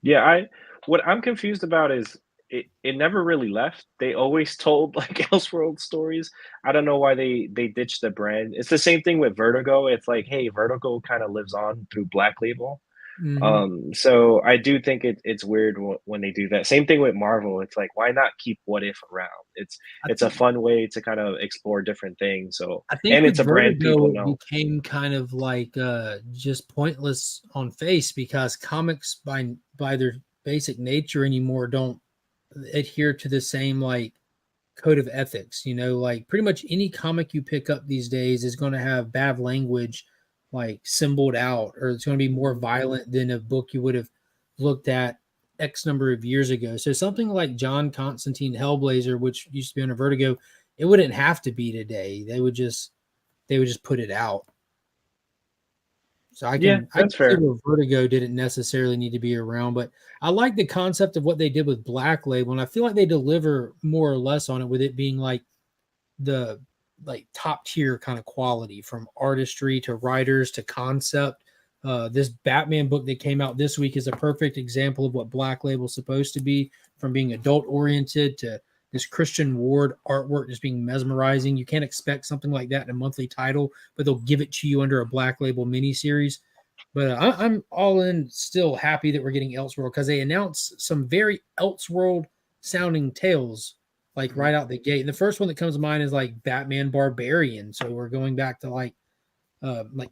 Yeah, what I'm confused about is it never really left. They always told like Elseworld stories. I don't know why they ditched the brand. It's the same thing with Vertigo. It's like, hey, Vertigo kind of lives on through Black Label. Mm-hmm. So I do think it's weird when they do that. Same thing with Marvel. It's like, why not keep What If around? It's a fun way to kind of explore different things. So, I think and it's with a brand Vertigo, people it know. became kind of like just pointless on face because comics by their basic nature anymore don't adhere to the same like code of ethics. You know, like pretty much any comic you pick up these days is going to have bad language like symboled out, or it's going to be more violent than a book you would have looked at X number of years ago. So something like John Constantine Hellblazer, which used to be on a Vertigo, it wouldn't have to be today. They would just put it out. So I Yeah, can that's see fair. where Vertigo didn't necessarily need to be around, but I like the concept of what they did with Black Label, and I feel like they deliver more or less on it, with it being like the like top tier kind of quality from artistry to writers to concept. This Batman book that came out this week is a perfect example of what Black Label is supposed to be, from being adult oriented to this Christian Ward artwork just being mesmerizing. You can't expect something like that in a monthly title, but they'll give it to you under a Black Label miniseries. But I'm all in, still happy that we're getting Elseworld because they announced some very Elseworld sounding tales like right out the gate. And the first one that comes to mind is like Batman Barbarian. So we're going back to like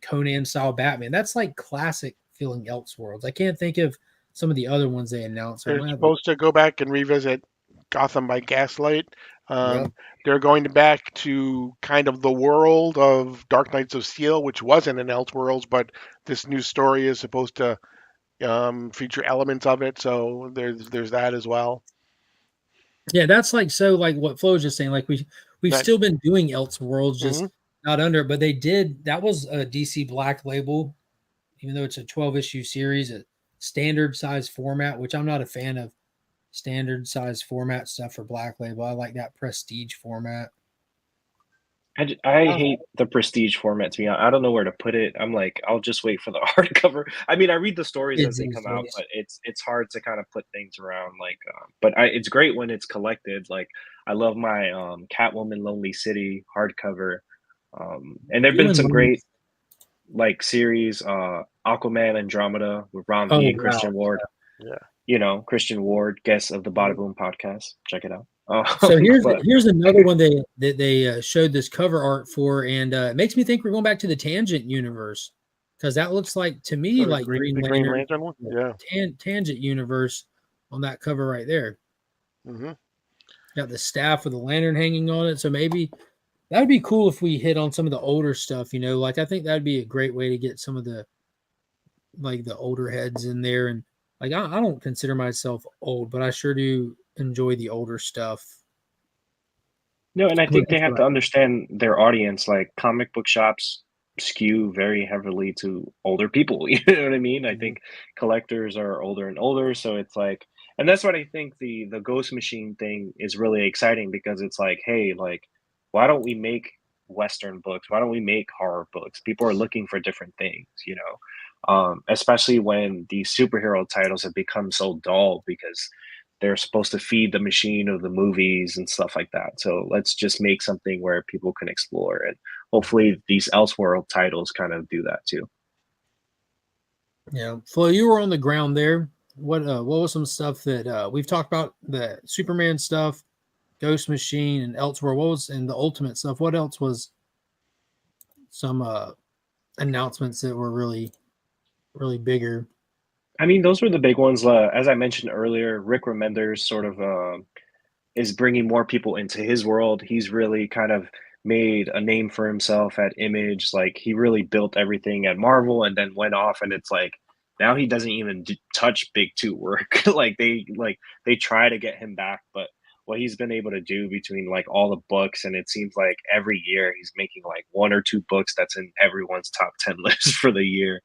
Conan style Batman. That's like classic feeling Elseworlds. I can't think of some of the other ones they announced. So I They're might have to, supposed to go back and revisit Gotham by Gaslight. yep. They're going back to kind of the world of Dark Knights of Steel, which wasn't in Elseworlds, but this new story is supposed to feature elements of it. So there's that as well. Yeah, that's like so like what Flo was just saying. Like we've That, still been doing Elseworlds, hmm just not under, but they did that was a DC Black Label, even though it's a 12 issue series, a standard size format, which I'm not a fan of standard size format stuff for Black Label. I like that prestige format. I hate the prestige format, to be honest. I don't know where to put it. I'm like, I'll just wait for the hardcover. I mean, I read the stories as Kids they these come out, days. but it's hard to kind of put things around. Like, it's great when it's collected. Like, I love my Catwoman Lonely City hardcover. And there've You been and some Lonely. great like series, Aquaman Andromeda with Ron Oh V and wow. Christian Ward. yeah. You know, Christian Ward, guest of the Bada Mhm. Boom podcast. Check it out. So But here's another one they showed this cover art for, and it makes me think we're going back to the Tangent universe because that looks like to me like Green The Green Lantern, Lantern one. Yeah. Tangent universe on that cover right there. hmm Got the staff with the lantern hanging on it, so maybe That would be cool if we hit on some of the older stuff, like I think that'd be a great way to get some of the older heads in there. And I don't consider myself old, but I sure do enjoy the older stuff. No, and I think they That's have what to understand their audience. Like comic book shops skew very heavily to older people. You know what I mean? I Mhm. think collectors are older and older, so it's like, and that's what I think the Ghost Machine thing is really exciting because it's like, hey, like, why don't we make Western books? Why don't we make horror books? People are looking for different things, you know. Especially when these superhero titles have become so dull because they're supposed to feed the machine of the movies and stuff like that. So let's just make something where people can explore, and hopefully these Elseworld titles kind of do that too. Yeah. Flo, you were on the ground there. What was some stuff that we've talked about, the Superman stuff, Ghost Machine, and elsewhere? What was in the Ultimate stuff? What else was some announcements that were really, really bigger? I mean, those were the big ones. As I mentioned earlier, Rick Remender's sort of is bringing more people into his world. He's really kind of made a name for himself at Image. Like he really built everything at Marvel and then went off and it's like now he doesn't even touch big two work. Like they try to get him back, but what he's been able to do between like all the books and it seems like every year he's making like one or two books that's in everyone's top 10 list for the year.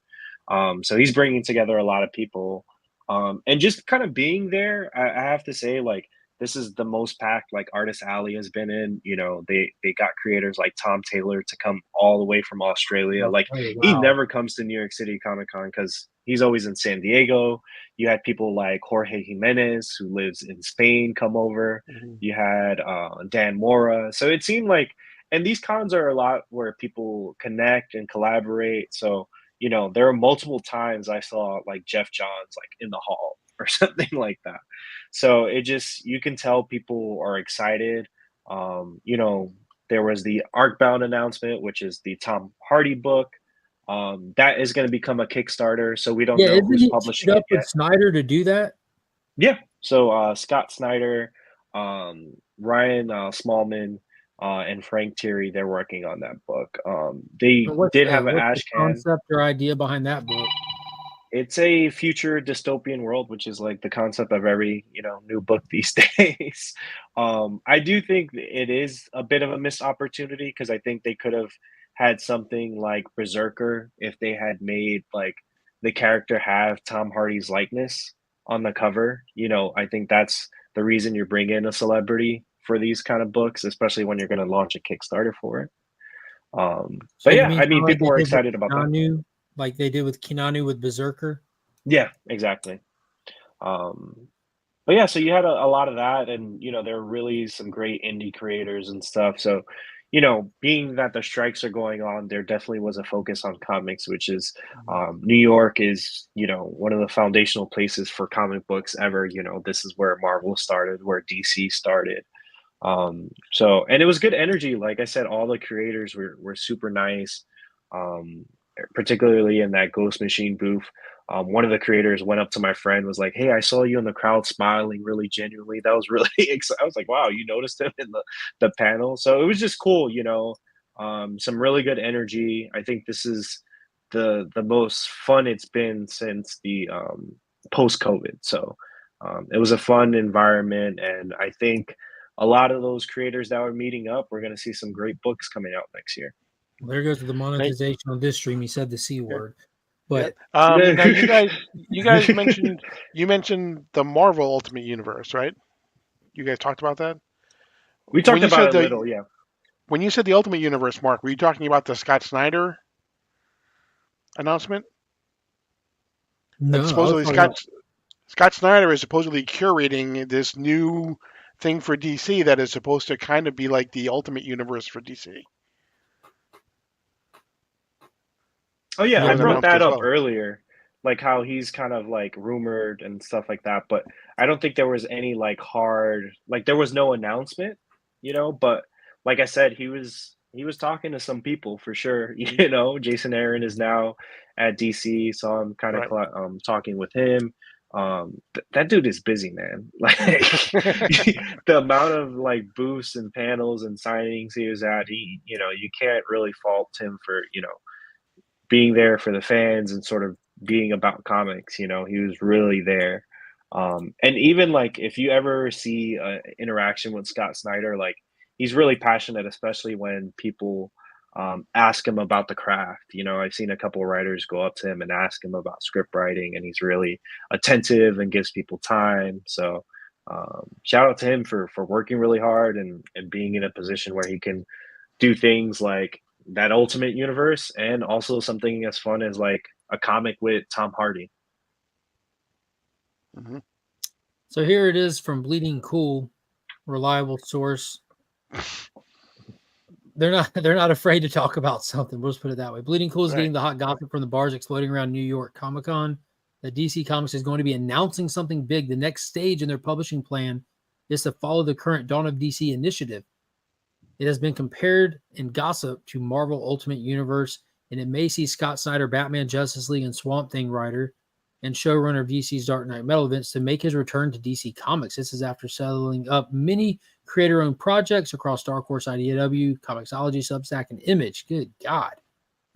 So he's bringing together a lot of people. And just kind of being there, I have to say, like, this is the most packed like Artist Alley has been in. You know, they got creators like Tom Taylor to come all the way from Australia. Oh, Like he wow. never comes to New York City Comic Con because he's always in San Diego. You had people like Jorge Jimenez who lives in Spain come over. Mhm. You had Dan Mora. So it seemed like, and these cons are a lot where people connect and collaborate. So you know, there are multiple times I saw like Jeff Johns like in the hall or something like that. So it just you can tell people are excited. You know, there was the Arcbound announcement, which is the Tom Hardy book. That is going to become a Kickstarter, so we don't Yeah, know isn't who's he teamed publishing it up with yet. Snyder to do that? Yeah. So Scott Snyder, Ryan Smallman, and Frank Thierry, they're working on that book. They And did have an what's the Ashcan. concept or idea behind that book? It's a future dystopian world, which is like the concept of every, you know, new book these days. I do think it is a bit of a missed opportunity because I think they could have had something like Berserker if they had made like the character have Tom Hardy's likeness on the cover. You know, I think that's the reason you bring in a celebrity for these kind of books, especially when you're going to launch a Kickstarter for it. So But you yeah, mean I kind mean, of like people they are did with excited about that. Keanu, like they did with Keanu with Berserker? Yeah, exactly. Um, but yeah, so you had a lot of that, and you know there are really some great indie creators and stuff. So, you know, being that the strikes are going on, there definitely was a focus on comics, which is New York is you know one of the foundational places for comic books ever. You know, this is where Marvel started, where DC started. So and it was good energy. Like I said, all the creators were super nice. Um, Particularly in that Ghost Machine booth. One of the creators went up to my friend, was like, "Hey, I saw you in the crowd smiling really genuinely. That was really exciting." I was like, "Wow, you noticed him in the panel." So it was just cool, you know. Some really good energy. I think this is the most fun it's been since the post COVID. So it was a fun environment, and I think a lot of those creators that were meeting up, we're going to see some great books coming out next year. Well, there goes the Thank- monetization on this stream. He said the C yeah, word. yeah. But Now you guys mentioned the Marvel Ultimate Universe, right? You guys talked about that. We When talked you about said it a little, yeah. the Ultimate Universe, Mark, were you talking about the Scott Snyder announcement? That no, I was supposedly talking about Scott Snyder is supposedly curating this new thing for DC that is supposed to kind of be like the Ultimate Universe for DC. Oh yeah, That I yeah, was brought announced that as up well. earlier, like how he's kind of like rumored and stuff like that. But I don't think there was any like hard, like there was no announcement, you know. But like I said, he was talking to some people for sure. Mhm. You know, Jason Aaron is now at DC, so I'm kind of Right. talking with him. That dude is busy, man. Like the amount of like booths and panels and signings he was at, you can't really fault him for being there for the fans and sort of being about comics. He was really there. And even like if you ever see an interaction with Scott Snyder, like he's really passionate, especially when people ask him about the craft. I've seen a couple of writers go up to him and ask him about script writing, and he's really attentive and gives people time. So shout out to him for working really hard and being in a position where he can do things like that Ultimate Universe and also something as fun as like a comic with Tom Hardy. Mm-hmm. So here it is from Bleeding Cool, reliable source. They're not afraid to talk about something. We'll just put it that way. Bleeding Cool is getting the hot gossip from the bars exploding around New York Comic Con. That DC Comics is going to be announcing something big. The next stage in their publishing plan is to follow the current Dawn of DC initiative. It has been compared in gossip to Marvel Ultimate Universe, and it may see Scott Snyder, Batman, Justice League, and Swamp Thing writer and showrunner of DC's Dark Knight Metal events to make his return to DC Comics. This is after settling up many creator-owned projects across Dark Horse, IDW, Comixology, Substack, and Image. Good God.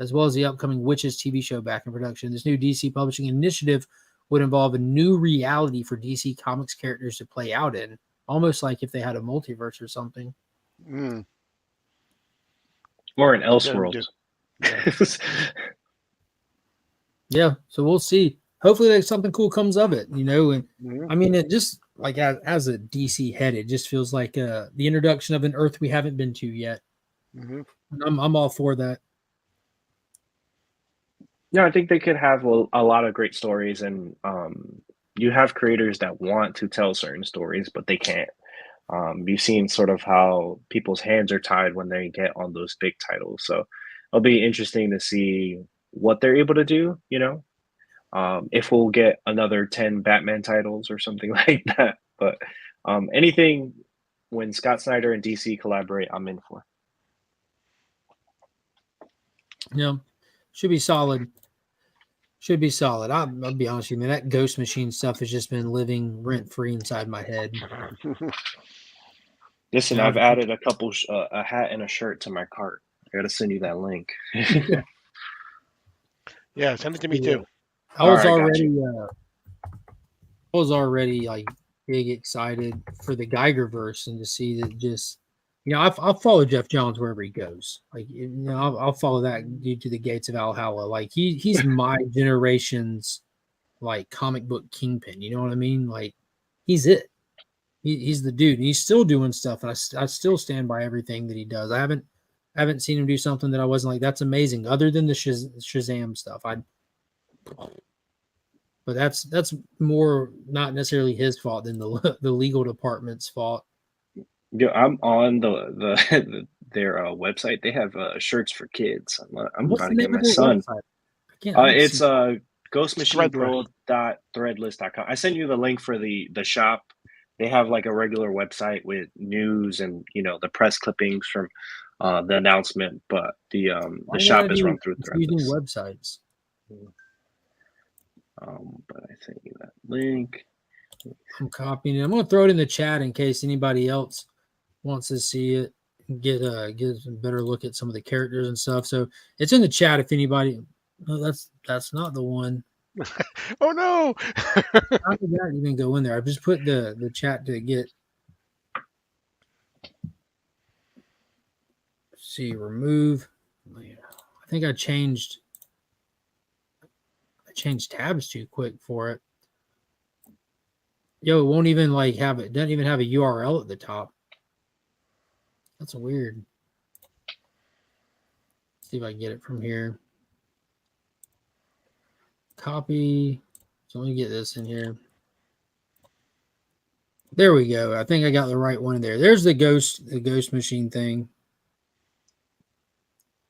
As well as the upcoming Witches TV show back in production. This new DC publishing initiative would involve a new reality for DC Comics characters to play out in, almost like if they had a multiverse or something. Mm. Or an Elseworld. Yeah, so we'll see. Hopefully like something cool comes of it, and I mean, it just like as a DC head, it just feels like the introduction of an Earth we haven't been to yet. Mm-hmm. I'm all for that. Yeah, I think they could have a lot of great stories, and you have creators that want to tell certain stories, but they can't. You've seen sort of how people's hands are tied when they get on those big titles. So it'll be interesting to see what they're able to do, if we'll get another 10 Batman titles or something like that. But anything when Scott Snyder and DC collaborate, I'm in for. Yeah, should be solid. Should be solid. I'll be honest with you, man. That Ghost Machine stuff has just been living rent-free inside my head. Listen, I've added a couple, a hat and a shirt to my cart. I got to send you that link. Yeah, send it to me too. I was already like big excited for the Geigerverse and to see that just, I'll follow Jeff Johns wherever he goes. Like, I'll follow that dude to the gates of Valhalla. Like he's my generation's like comic book kingpin. You know what I mean? Like he's it. He's the dude. He's still doing stuff, and I still stand by everything that he does. I haven't seen him do something that I wasn't like, that's amazing, other than the Shazam stuff. But that's more not necessarily his fault than the legal department's fault. Yeah, I'm on their website. They have shirts for kids. I'm about to get my son. It's ghostmachinepro.threadless.com. I sent you the link for the shop. They have like a regular website with news and the press clippings from the announcement, but the shop is run through Threadless websites. But I sent you that link. I'm copying it. I'm going to throw it in the chat in case anybody else wants to see it and get a better look at some of the characters and stuff. So it's in the chat if anybody. No, that's not the one. Oh no! How did that even go in there? I just put the chat to get. See, remove. I think I changed tabs too quick for it. Yo, it won't even like have it. Doesn't even have a URL at the top. That's weird. Let's see if I can get it from here. Copy. So let me get this in here. There we go. I think I got the right one in there. There's the ghost machine thing.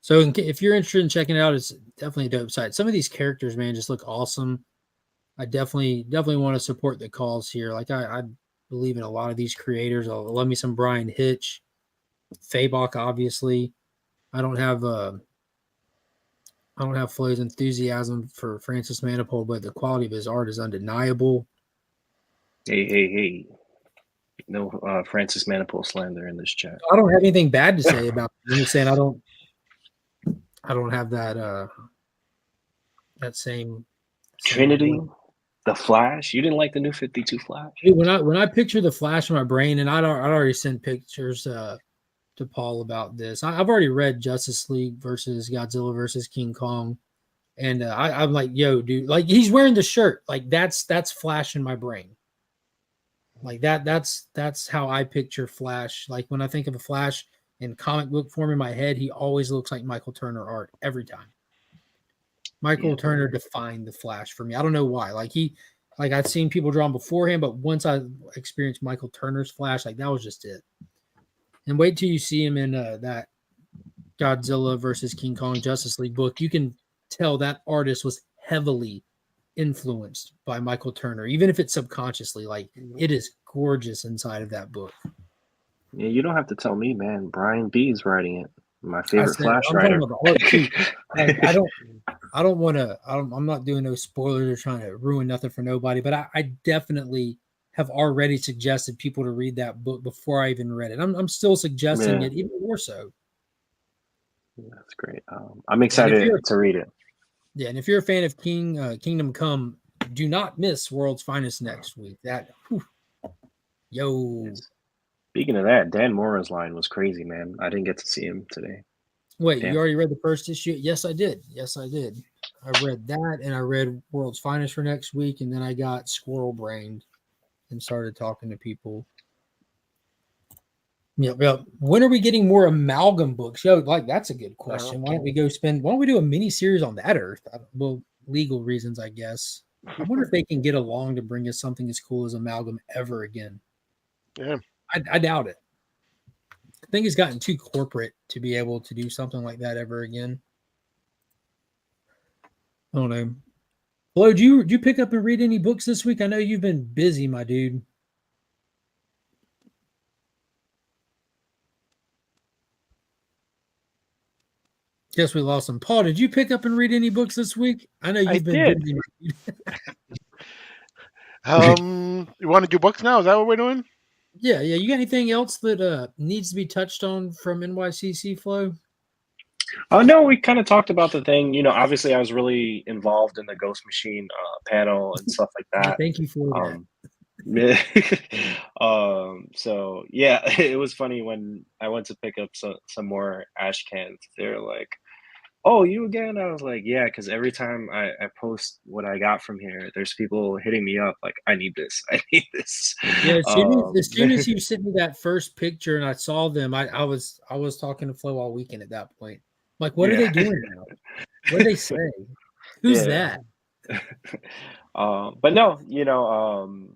So if you're interested in checking it out, it's definitely a dope site. Some of these characters, man, just look awesome. I definitely want to support the cause here. Like I believe in a lot of these creators. I love me some Brian Hitch, Fabok, obviously. I don't have Flo's enthusiasm for Francis Manifold, but the quality of his art is undeniable. Hey. No Francis Manipul slander in this chat. I don't have anything bad to say about it. I'm just saying I don't have that that same Trinity, the Flash. You didn't like the new 52 Flash? Dude, when I picture the Flash in my brain, and I'd already sent pictures to Paul about this. I've already read Justice League versus Godzilla versus King Kong, and I'm like, yo, dude, like he's wearing the shirt, like that's Flash in my brain. Like that's how I picture Flash. Like when I think of a Flash in comic book form in my head, he always looks like Michael Turner art every time. Michael Turner defined the Flash for me. I don't know why. Like I'd seen people draw him before him, but once I experienced Michael Turner's Flash, like that was just it. And wait till you see him in that Godzilla versus King Kong Justice League book. You can tell that artist was heavily influenced by Michael Turner, even if it's subconsciously. Like it is gorgeous inside of that book. Yeah, you don't have to tell me, man. Brian B is writing it. My favorite Flash I'm writer. talking about the art too. Like, I don't want to. I'm not doing no spoilers or trying to ruin nothing for nobody. But I definitely have already suggested people to read that book before I even read it. I'm still suggesting it even more so. That's great. I'm excited to read it. Yeah, and if you're a fan of Kingdom Come, do not miss World's Finest next week. Yo. Speaking of that, Dan Mora's line was crazy, man. I didn't get to see him today. Wait, you already read the first issue? Yes, I did. I read that, and I read World's Finest for next week, and then I got squirrel brained and started talking to people. Yeah. When are we getting more amalgam books? Yo, like that's a good question. Why don't we do a mini series on that Earth? Well, legal reasons, I guess. I wonder if they can get along to bring us something as cool as amalgam ever again. Yeah. I doubt it. I think it's gotten too corporate to be able to do something like that ever again. I don't know. Flo, did you pick up and read any books this week? I know you've been busy, my dude. Guess we lost him. Paul, did you pick up and read any books this week? I know you've been busy. You want to do books now? Is that what we're doing? Yeah. You got anything else that needs to be touched on from NYCC, Flo? Oh no, we kind of talked about the thing. You know, obviously, I was really involved in the Ghost Machine panel and stuff like that. Yeah, thank you for that. So yeah, it was funny when I went to pick up some more ash cans. They're like, "Oh, you again?" I was like, "Yeah," because every time I post what I got from here, there's people hitting me up like, "I need this, I need this." Yeah, as soon as you sent me that first picture and I saw them, I was talking to Flo all weekend at that point. I'm like, what are they doing now? What do they say? Who's that? But no, you know,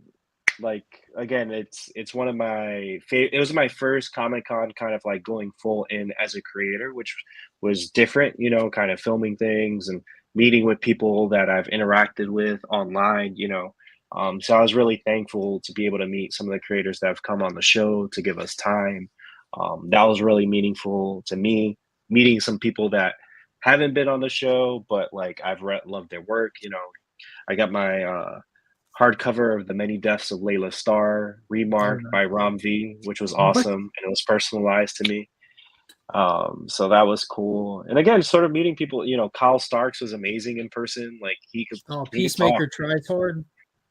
like again, it's one of my favorite. It was my first Comic-Con kind of like going full in as a creator, which was different, you know, kind of filming things and meeting with people that I've interacted with online, you know. So I was really thankful to be able to meet some of the creators that have come on the show to give us time. That was really meaningful to me. Meeting some people that haven't been on the show, but like I've loved their work. You know, I got my hardcover of The Many Deaths of Layla Starr, remarked by Rom V, which was awesome, and it was personalized to me. So that was cool. And again, sort of meeting people. You know, Kyle Starks was amazing in person. Like he could. Peacemaker tries hard.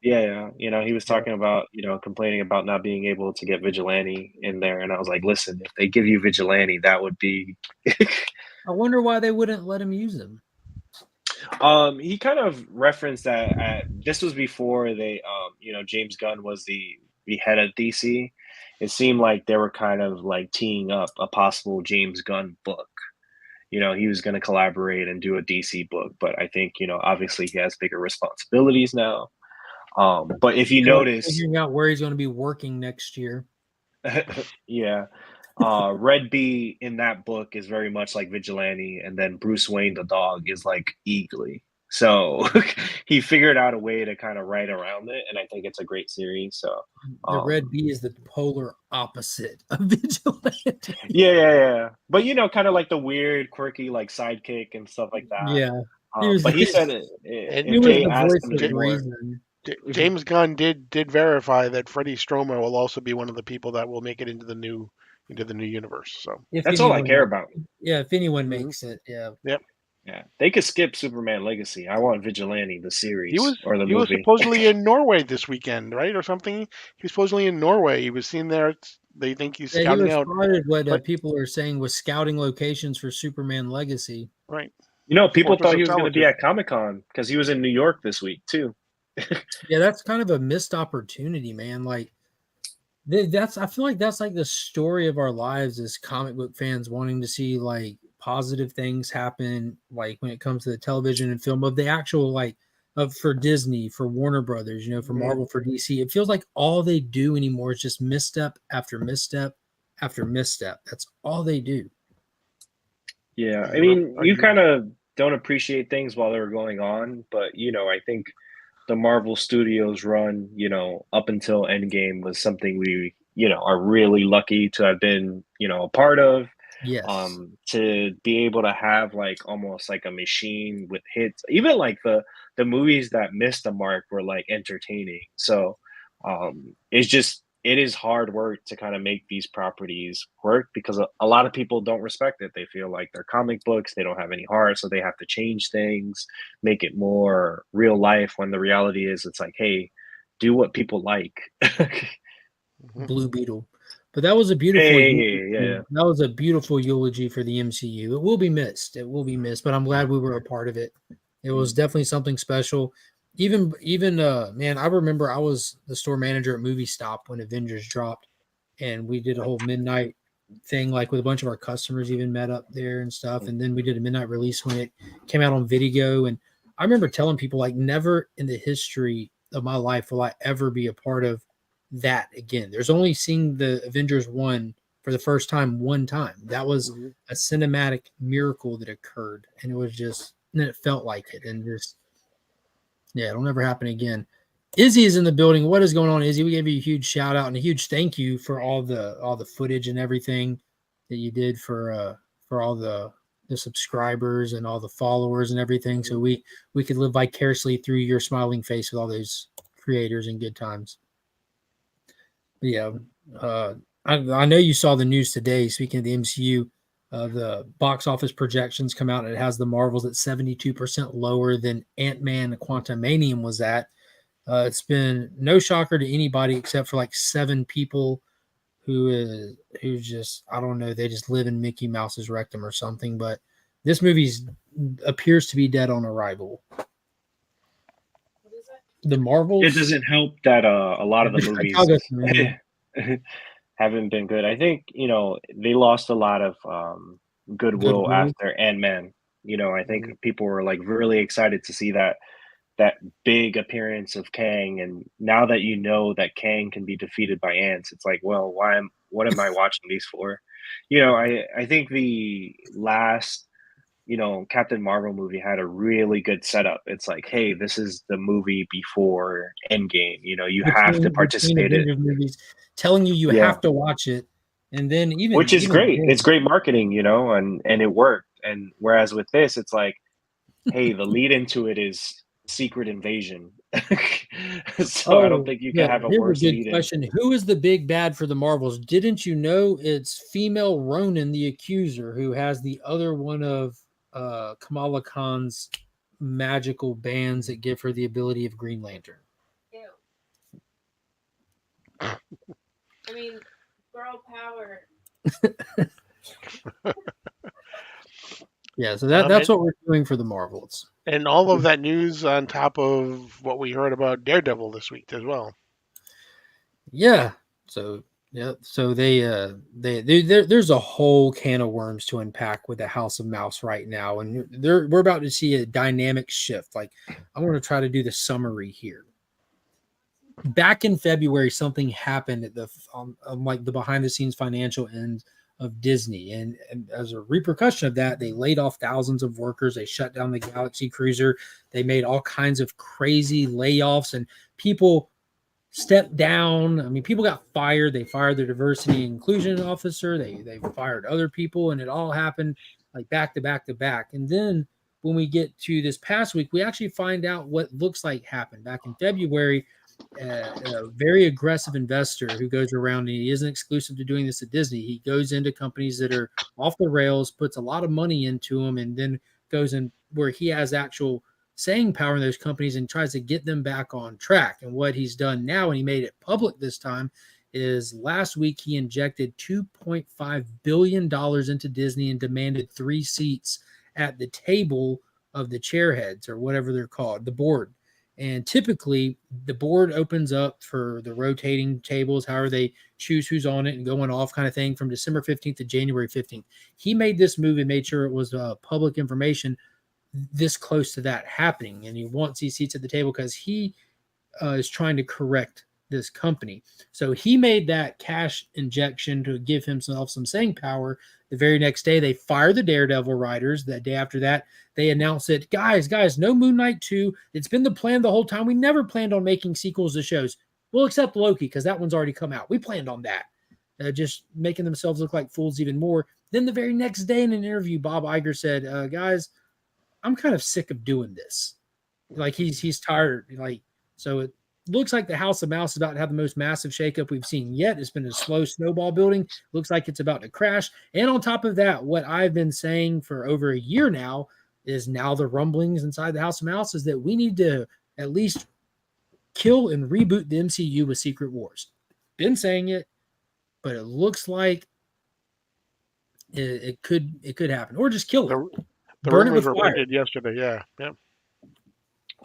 Yeah. You know, he was talking about, you know, complaining about not being able to get Vigilante in there, and I was like, listen, if they give you Vigilante, that would be. I wonder why they wouldn't let him use him. He kind of referenced that this was before they, you know, James Gunn was the head of DC. It seemed like they were kind of like teeing up a possible James Gunn book. You know, he was going to collaborate and do a DC book, but I think, you know, obviously he has bigger responsibilities now. But if you notice, figuring out where he's going to be working next year. Yeah. Red B in that book is very much like Vigilante, and then Bruce Wayne the dog is like Eagly. So he figured out a way to kind of write around it, and I think it's a great series. So the Red B is the polar opposite of Vigilante. Yeah. But you know, kind of like the weird, quirky, like sidekick and stuff like that. Yeah. But he said it was the voice of reason. James Gunn did verify that Freddie Stroma will also be one of the people that will make it into the new universe. So If That's all I anyone, care about. yeah, if anyone Mhm. makes it, yeah. Yep. Yeah, they could skip Superman Legacy. I want Vigilante, the He series was or the he was movie. supposedly in Norway this weekend, right, or something. He was supposedly in Norway. He was seen there. They think he's Yeah, he scouting was out. spotted what But people are saying was scouting locations for Superman Legacy. right, People Fortress thought he of was going to be Solitude. at Comic-Con because he was in New York this week too. Yeah, that's kind of a missed opportunity, man. Like that's I feel like that's like the story of our lives as comic book fans wanting to see like positive things happen, like when it comes to the television and film of the actual like of for Disney, for Warner Brothers, you know, for Marvel, for DC. It feels like all they do anymore is just misstep after misstep after misstep. That's all they do. Yeah, I Yep, mean, I you agree. kind of don't appreciate things while they're going on, but I think the Marvel Studios run, up until Endgame was something we, are really lucky to have been, a part of. Yes. To be able to have like almost like a machine with hits, even like the movies that missed the mark were like entertaining. So it is hard work to kind of make these properties work because a lot of people don't respect it. They feel like they're comic books, they don't have any heart, so they have to change things, make it more real life, when the reality is it's like, hey, do what people like. Mhm. Blue Beetle. But that was a beautiful Hey, yeah. that was a beautiful eulogy for the MCU. It will be missed. It will be missed, but I'm glad we were a part of it. It was definitely something special. Even man, I remember I was the store manager at Movie Stop when Avengers dropped, and we did a whole midnight thing like with a bunch of our customers even met up there and stuff, and then we did a midnight release when it came out on video. And I remember telling people like never in the history of my life will I ever be a part of that again. There's only seeing the Avengers 1 for the first time one time. That was Mhm. a cinematic miracle that occurred, and it was just and it felt like it, and just yeah, it'll never happen again. Izzy is in the building. What is going on, Izzy? We gave you a huge shout out and a huge thank you for all the footage and everything that you did for all the subscribers and all the followers and everything. So we could live vicariously through your smiling face with all those creators and good times. But yeah, uh, I know you saw the news today. Speaking of the MCU, the box office projections come out, and it has the Marvels at 72% lower than Ant-Man and Quantumanium was at. It's been no shocker to anybody except for like 7 people who just I don't know, they just live in Mickey Mouse's rectum or something. But this movie appears to be dead on arrival. The It Marvels. doesn't help that a lot of the movies Man. haven't been good. I think, they lost a lot of goodwill Goodwill. after Ant-Man. I think people were like really excited to see that big appearance of Kang, and now that that Kang can be defeated by ants, it's like, well, what am I watching these for? I think the last Captain Marvel movie had a really good setup. It's like, hey, this is the movie before Endgame. You have to Between participate it. Avengers movies, telling you Yeah, have to watch it, and then which is even great. It's then, great marketing, and it worked. And whereas with this, it's like, hey, the lead into it is Secret Invasion. So I don't oh think you can yeah, have a here's a worse good lead in. question: who is the big bad for the Marvels? Didn't you know it's female Ronan the Accuser who has the other one of Kamala Khan's magical bands that give her the ability of Green Lantern? I mean, girl power. Yeah, so that's And, what we're doing for the Marvels. and all of that news on top of what we heard about Daredevil this week as well. Yeah. So yeah. So there's a whole can of worms to unpack with the House of Mouse right now, and we're about to see a dynamic shift. Like I want to try to do the summary here. Back in February, something happened at the on like the behind the scenes financial end of Disney, and as a repercussion of that, they laid off thousands of workers. They shut down the Galaxy Cruiser. They made all kinds of crazy layoffs, and people stepped down. I mean, people got fired. They fired their diversity and inclusion officer. They fired other people, and it all happened like back to back to back. And then when we get to this past week, we actually find out what looks like happened back in February. A very aggressive investor who goes around, and he isn't exclusive to doing this at Disney. He goes into companies that are off the rails, puts a lot of money into them, and then goes in where he has actual saying power in those companies and tries to get them back on track. And what he's done now, and he made it public this time, is last week he injected $2.5 billion into Disney and demanded 3 seats at the table of the chairheads, or whatever they're called, the board. And typically the board opens up for the rotating tables, however they choose who's on it and going off kind of thing, from December 15th to January 15th. He made this move and made sure it was public information this close to that happening. And he wants these seats at the table because he is trying to correct this company. So he made that cash injection to give himself some saying power. The very next day, they fire the Daredevil writers. That day after that, they announced it. Guys, no Moon Knight 2. It's been the plan the whole time. We never planned on making sequels to shows. We'll accept Loki because that one's already come out. We planned on that. Just making themselves look like fools even more. Then the very next day in an interview, Bob Iger said, guys, I'm kind of sick of doing this. Like he's tired. Like, so it looks like the House of Mouse is about to have the most massive shakeup we've seen yet. It's been a slow snowball building. Looks like it's about to crash. And on top of that, what I've been saying for over a year now is now the rumblings inside the House of Mouse is that we need to at least kill and reboot the MCU with Secret Wars. Been saying it, but it looks like it could happen, or just kill it. The Burn it rumors with were fire. printed yesterday. Yeah.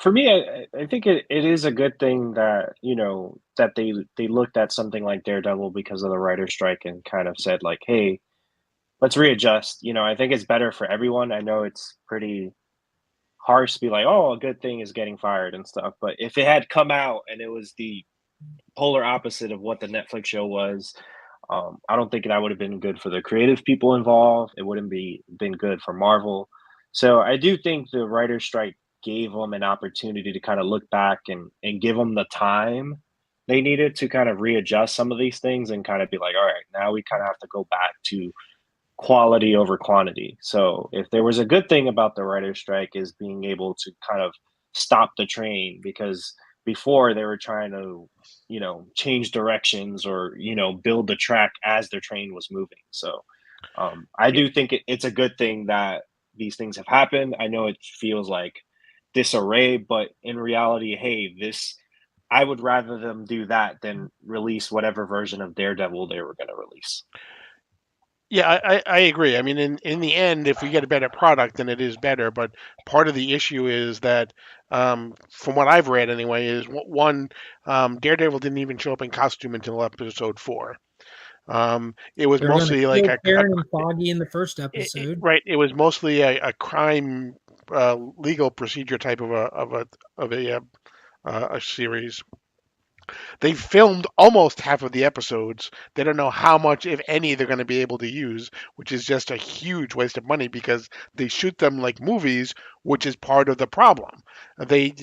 For me, I think it is a good thing that, you know, that they looked at something like Daredevil because of the writer's strike and kind of said like, hey, let's readjust. You know, I think it's better for everyone. I know it's pretty harsh to be like, oh, a good thing is getting fired and stuff. But if it had come out and it was the polar opposite of what the Netflix show was, I don't think that would have been good for the creative people involved. It wouldn't been good for Marvel. So I do think the writer's strike gave them an opportunity to kind of look back and give them the time they needed to kind of readjust some of these things and kind of be like, all right, now we kind of have to go back to quality over quantity. So if there was a good thing about the writer's strike is being able to kind of stop the train, because before they were trying to, you know, change directions or, you know, build the track as the train was moving. So I do think it's a good thing that these things have happened. I know it feels like disarray, but in reality, hey, this, I would rather them do that than release whatever version of Daredevil they were going to release. Yeah, I agree. I mean, in the end, if we get a better product, then it is better. But part of the issue is that, from what I've read anyway, is one, Daredevil didn't even show up in costume until episode 4. It was They're going to mostly kill like Karen and Foggy in the first episode. right. It was mostly a crime, legal procedure type of a series. They filmed almost half of the episodes. They don't know how much, if any, they're going to be able to use, which is just a huge waste of money because they shoot them like movies, which is part of the problem. They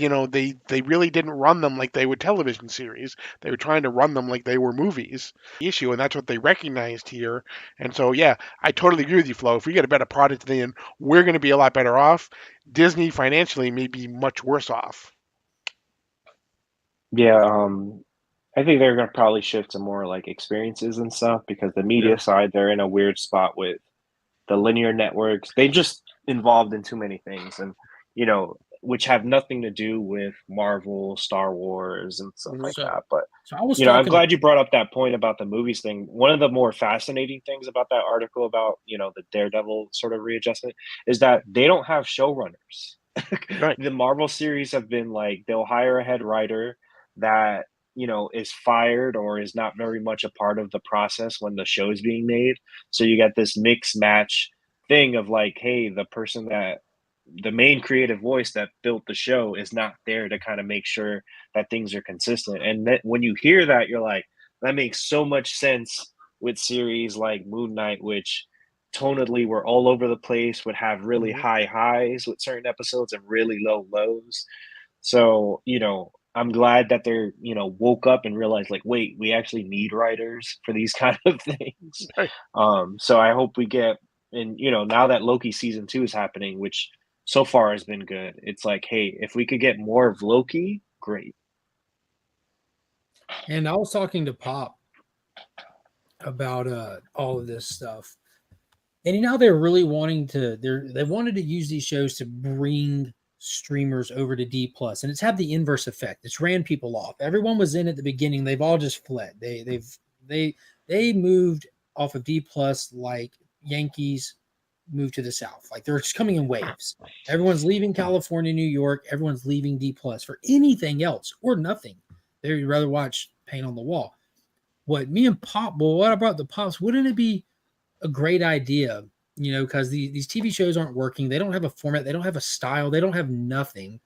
really didn't run them like they were television series. They were trying to run them like they were movies. The issue, and that's what they recognized here. And so, yeah, I totally agree with you, Flo. If we get a better product, then we're going to be a lot better off. Disney financially may be much worse off. Yeah, I think they're gonna probably shift to more like experiences and stuff because the Yeah. media side, they're in a weird spot with the linear networks. They just involved in too many things, and you know, which have nothing to do with Marvel, Star Wars, and stuff like So, that. But so I was you know, I'm talking. glad you brought up that point about the movies thing. One of the more fascinating things about that article about, you know, the Daredevil sort of readjustment is that they don't have showrunners. Right. The Marvel series have been like they'll hire a head writer that, you know, is fired or is not very much a part of the process when the show is being made. So you get this mix match thing of like, hey, the person that the main creative voice that built the show is not there to kind of make sure that things are consistent. And that when you hear that, you're like, that makes so much sense with series like Moon Knight, which tonally were all over the place, would have really Mhm. high highs with certain episodes and really low lows. So, you know, I'm glad that they're, you know, woke up and realized like, wait, we actually need writers for these kind of things. Right. So I hope we get, and you know, now that Loki season 2 is happening, which so far has been good. It's like, hey, if we could get more of Loki, great. And I was talking to Pop about all of this stuff. And you know how they're really wanting to they wanted to use these shows to bring streamers over to D plus, and it's had the inverse effect. It's ran people off. Everyone was in at the beginning, they've all just fled. They moved off of D plus like Yankees moved to the South. Like they're just coming in waves. Everyone's leaving California, New York, everyone's leaving D plus for anything else or nothing. They'd rather watch paint on the wall. What me and Pop, well, what I brought the Pops, wouldn't it be a great idea, you know, because these TV shows aren't working. They don't have a format. They don't have a style. They don't have nothing.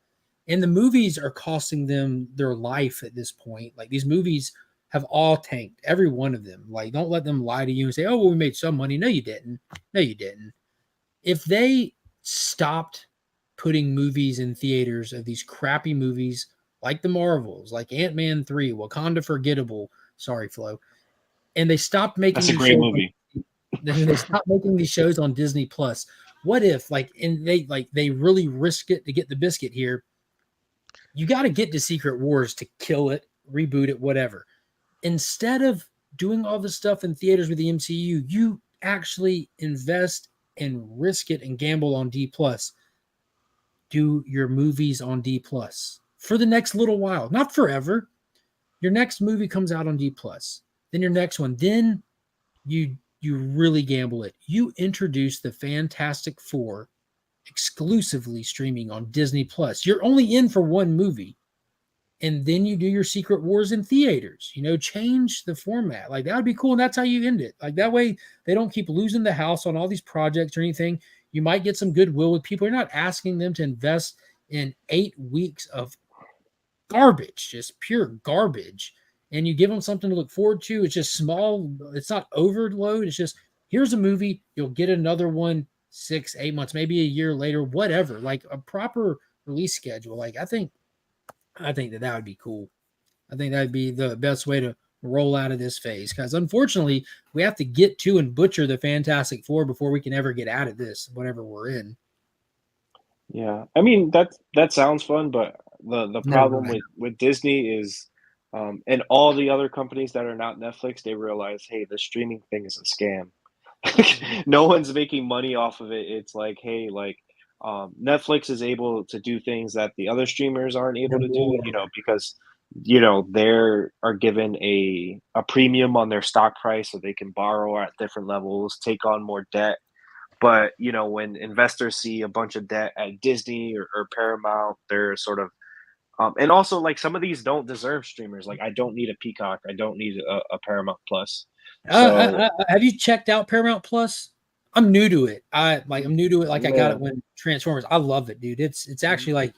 And the movies are costing them their life at this point. Like these movies have all tanked, every one of them. Like don't let them lie to you and say, oh, well, we made some money. No, you didn't. No, you didn't. If they stopped putting movies in theaters of these crappy movies like the Marvels, like Ant-Man 3, Wakanda Forgettable, sorry, Flo, and they stopped making That's a these great shows movie. then they stop making these shows on Disney Plus. What if they really risk it to get the biscuit here? You got to get to Secret Wars to kill it, reboot it, whatever. Instead of doing all this stuff in theaters with the MCU, you actually invest and risk it and gamble on D plus. Do your movies on D plus for the next little while, not forever. Your next movie comes out on D plus, then your next one, then you really gamble it. You introduce the Fantastic Four exclusively streaming on Disney Plus. You're only in for one movie. And then you do your Secret Wars in theaters. You know, change the format. Like that would be cool. And that's how you end it. Like that way they don't keep losing the house on all these projects or anything. You might get some goodwill with people. You're not asking them to invest in 8 weeks of garbage, just pure garbage. And you give them something to look forward to. It's just small. It's not overload. It's just here's a movie. You'll get another one 6, 8 months, maybe a year later, whatever. Like a proper release schedule. Like I think that would be cool. I think that'd be the best way to roll out of this phase because unfortunately we have to get to and butcher the Fantastic Four before we can ever get out of this, whatever we're in. Yeah, I mean that sounds fun, but the Never problem mind. with Disney is, and all the other companies that are not Netflix, they realize, hey, the streaming thing is a scam. No one's making money off of it. It's like, hey, like Netflix is able to do things that the other streamers aren't able to do, because they are given a premium on their stock price, so they can borrow at different levels, take on more debt. But when investors see a bunch of debt at Disney or Paramount, they're sort of and also like some of these don't deserve streamers. Like I don't need a Peacock, I don't need a Paramount Plus. So Have you checked out Paramount Plus? I'm new to it. I'm new to it. Like I got yeah, it when Transformers. I love it, dude. It's actually like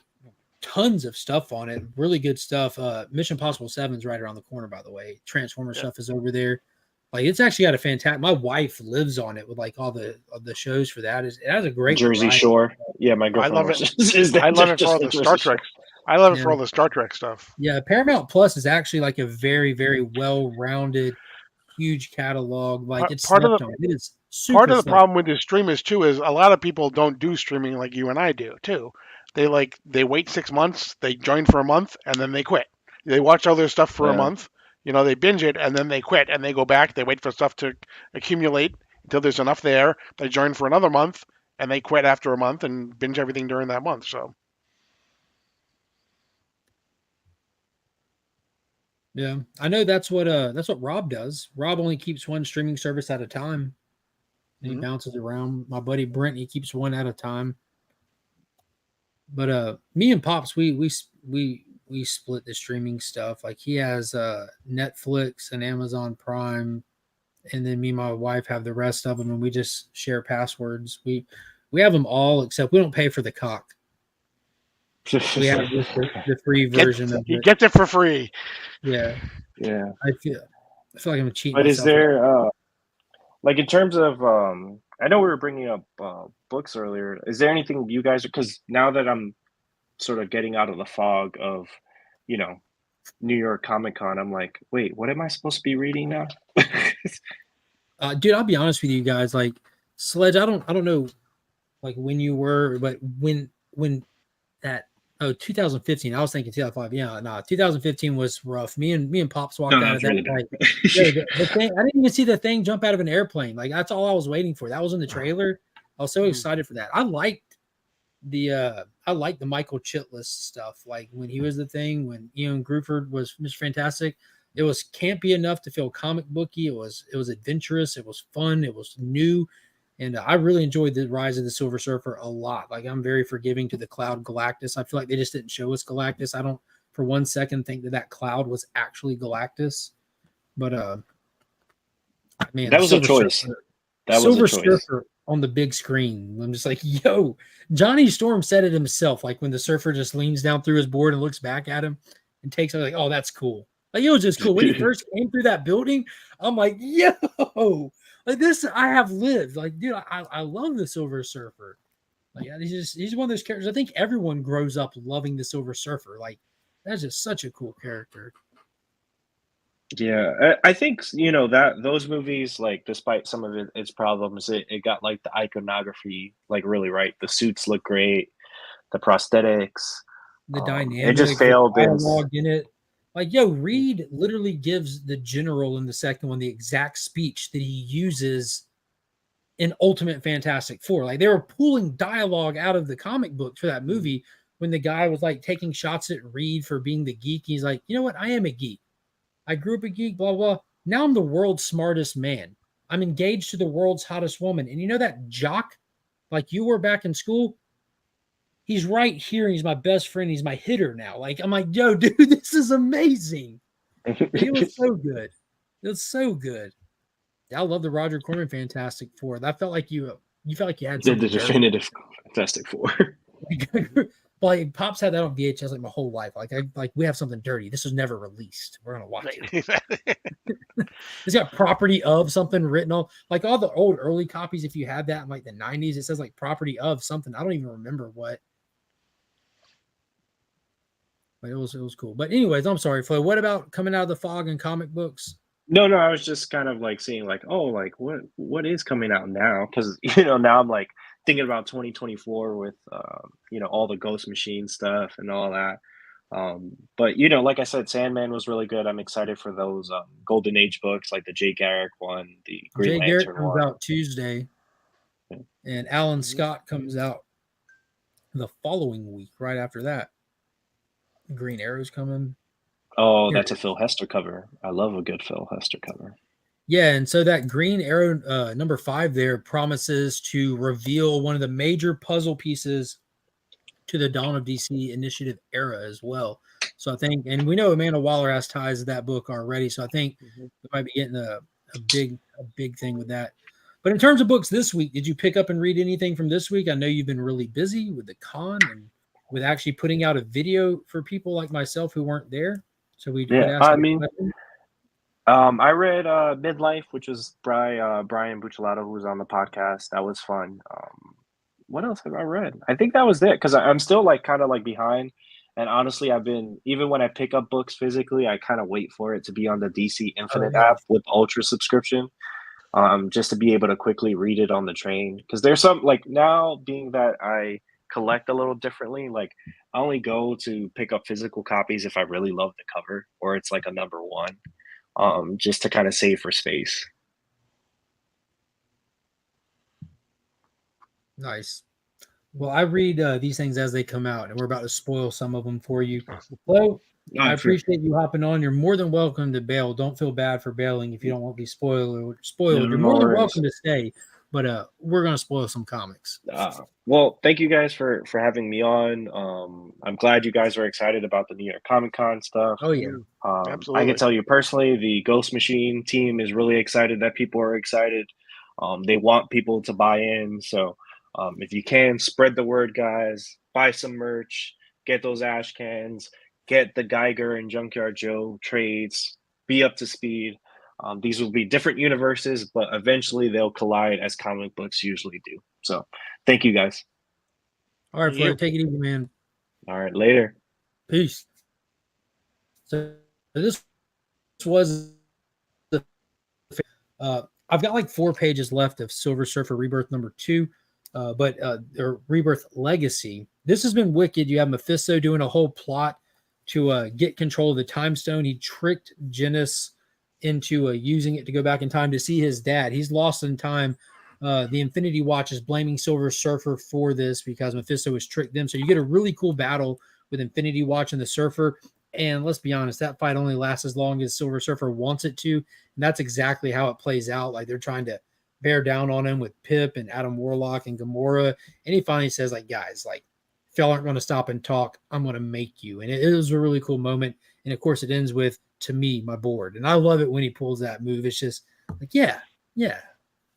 tons of stuff on it. Really good stuff. Mission Impossible 7's right around the corner, by the way. Transformers Yeah. stuff is over there. Like it's actually got a fantastic. My wife lives on it with like all the shows for that. It has a great Jersey variety. Shore. Yeah, my I girlfriend love it. watches is I that love it for just all the the Jersey Star Shore. Trek. I love it Yeah. for all the Star Trek stuff. Yeah, Paramount Plus is actually like a very, very well-rounded, huge catalog. Like it's Part of the slept on. It is part super of the slept. problem with the streamers too is a lot of people don't do streaming like you and I do too. They wait 6 months, they join for a month, and then they quit. They watch other stuff for a Yeah. month, they binge it, and then they quit, and they go back. They wait for stuff to accumulate until there's enough there. They join for another month, and they quit after a month and binge everything during that month. So Yeah, I know that's what Rob does. Rob only keeps one streaming service at a time, and he mhm. bounces around. My buddy Brent, he keeps one at a time. But me and Pops, we split the streaming stuff. Like he has Netflix and Amazon Prime, and then me and my wife have the rest of them, and we just share passwords. We have them all except we don't pay for the cock. We have just the free Get version of he it. gets it for free. Yeah, Yeah. I feel like I'm cheating But is myself. there like in terms of I know we were bringing up books earlier. Is there anything you guys, because now that I'm sort of getting out of the fog of, you know, New York Comic Con, I'm like, wait, what am I supposed to be reading now? Dude, I'll be honest with you guys. Like Sledge, I don't know, like when you were, but when when that 2015. I was thinking 2005. Yeah, no, 2015 was rough. Me and Pops walked out of that. Really Like, the thing, I didn't even see the thing jump out of an airplane. Like that's all I was waiting for. That was in the trailer. I was so excited for that. I liked the Michael Chiklis stuff. Like when he was the thing, when Ian Gruford was Mr. Fantastic. It was campy enough to feel comic booky. It was adventurous. It was fun. It was new. And I really enjoyed the Rise of the Silver Surfer a lot. Like I'm very forgiving to the Cloud Galactus. I feel like they just didn't show us Galactus. I don't for one second think that cloud was actually Galactus. But man, that was a choice. Silver Surfer on the big screen. I'm just like, yo, Johnny Storm said it himself. Like when the surfer just leans down through his board and looks back at him and takes it, like, oh, that's cool. Like it was just cool. When he first came through that building, I'm like, yo, like this, I have lived. Like, dude, I love the Silver Surfer. Like, he's one of those characters. I think everyone grows up loving the Silver Surfer. Like, that's just such a cool character. Yeah, I think that those movies, like, despite some of its problems, it got like the iconography like really right. The suits look great, the prosthetics, the dynamic, it just failed dialogue in it. Like, yo, Reed literally gives the general in the second one the exact speech that he uses in Ultimate Fantastic Four. Like, they were pulling dialogue out of the comic book for that movie when the guy was like taking shots at Reed for being the geek. He's like, you know what? I am a geek. I grew up a geek, blah, blah. Now I'm the world's smartest man. I'm engaged to the world's hottest woman. And you know that jock, like you were back in school? He's right here. And he's my best friend. He's my hitter now. Like, I'm like, yo, dude, this is amazing. It was so good. It was so good. I love the Roger Corman Fantastic Four. That felt like you felt like you had the definitive Fantastic Four. Like Pops had that on VHS like my whole life. Like we have something dirty. This was never released. We're gonna watch it. It's got property of something written on like all the old early copies. If you had that in like the 90s, it says like property of something. I don't even remember what. But it was cool. But anyways, I'm sorry, Flo. What about coming out of the fog and comic books? No, I was just kind of like seeing like, oh, like what is coming out now? Because now I'm like thinking about 2024 with all the Ghost Machine stuff and all that. But like I said, Sandman was really good. I'm excited for those Golden Age books, like the Jay Garrick one, the Green Lantern Garrick comes out Tuesday, and Alan Scott comes out the following week, right after that. Green Arrow's coming. Oh, that's a Phil Hester cover. I love a good Phil Hester cover. Yeah, and so that Green Arrow number 5 there promises to reveal one of the major puzzle pieces to the Dawn of DC Initiative era as well. So I think, and we know Amanda Waller has ties to that book already, so I think we might be getting a big thing with that. But in terms of books this week, did you pick up and read anything from this week? I know you've been really busy with the con and with actually putting out a video for people like myself who weren't there. So we could ask. I read Midlife, which was by Brian Buccellato, who was on the podcast. That was fun. What else have I read? I think that was it because I'm still like kind of like behind. And honestly, I've been, even when I pick up books physically, I kind of wait for it to be on the DC Infinite app with Ultra subscription, just to be able to quickly read it on the train. Because there's some, like now being that I collect a little differently, like I only go to pick up physical copies if I really love the cover or it's like a number one, just to kind of save for space. Nice. Well, I read these things as they come out, and we're about to spoil some of them for you. Well, I appreciate you hopping on. You're more than welcome to bail. Don't feel bad for bailing if you don't want to be spoiled. You're more than welcome to stay, but we're going to spoil some comics. Well, thank you guys for having me on. I'm glad you guys are excited about the New York Comic Con stuff. Oh, yeah. Absolutely. I can tell you personally, the Ghost Machine team is really excited that people are excited. They want people to buy in, so if you can, spread the word, guys. Buy some merch. Get those ash cans. Get the Geiger and Junkyard Joe trades. Be up to speed. These will be different universes, but eventually they'll collide as comic books usually do. So, thank you, guys. All right, Flair, take it easy, man. All right, later. Peace. So this was the. I've got like 4 pages left of Silver Surfer Rebirth number 2. But Rebirth Legacy, This has been wicked. You have Mephisto doing a whole plot to get control of the time stone. He tricked Genis into using it to go back in time to see his dad. He's lost in time. The Infinity Watch is blaming Silver Surfer for this because Mephisto has tricked them. So you get a really cool battle with Infinity Watch and the Surfer. And let's be honest, that fight only lasts as long as Silver Surfer wants it to. And that's exactly how it plays out. Like they're trying to bear down on him with Pip and Adam Warlock and Gamora. And he finally says, like, guys, like, if y'all aren't going to stop and talk, I'm going to make you. And it was a really cool moment. And of course, it ends with, to me, my board. And I love it when he pulls that move. It's just like, yeah,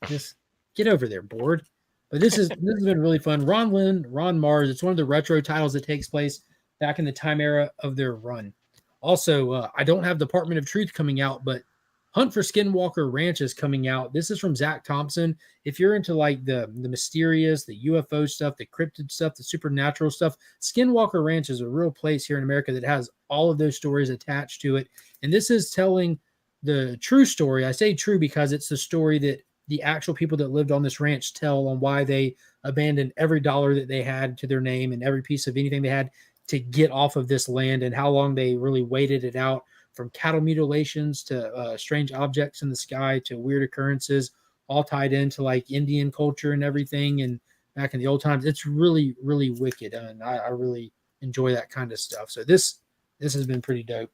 just get over there, board. But this has been really fun. Ron Mars. It's one of the retro titles that takes place back in the time era of their run. Also, I don't have Department of Truth coming out, but Hunt for Skinwalker Ranch is coming out. This is from Zach Thompson. If you're into like the mysterious, the UFO stuff, the cryptid stuff, the supernatural stuff, Skinwalker Ranch is a real place here in America that has all of those stories attached to it. And this is telling the true story. I say true because it's the story that the actual people that lived on this ranch tell on why they abandoned every dollar that they had to their name and every piece of anything they had to get off of this land and how long they really waited it out, from cattle mutilations to strange objects in the sky to weird occurrences, all tied into like Indian culture and everything. And back in the old times, it's really, really wicked. And I really enjoy that kind of stuff. So this has been pretty dope.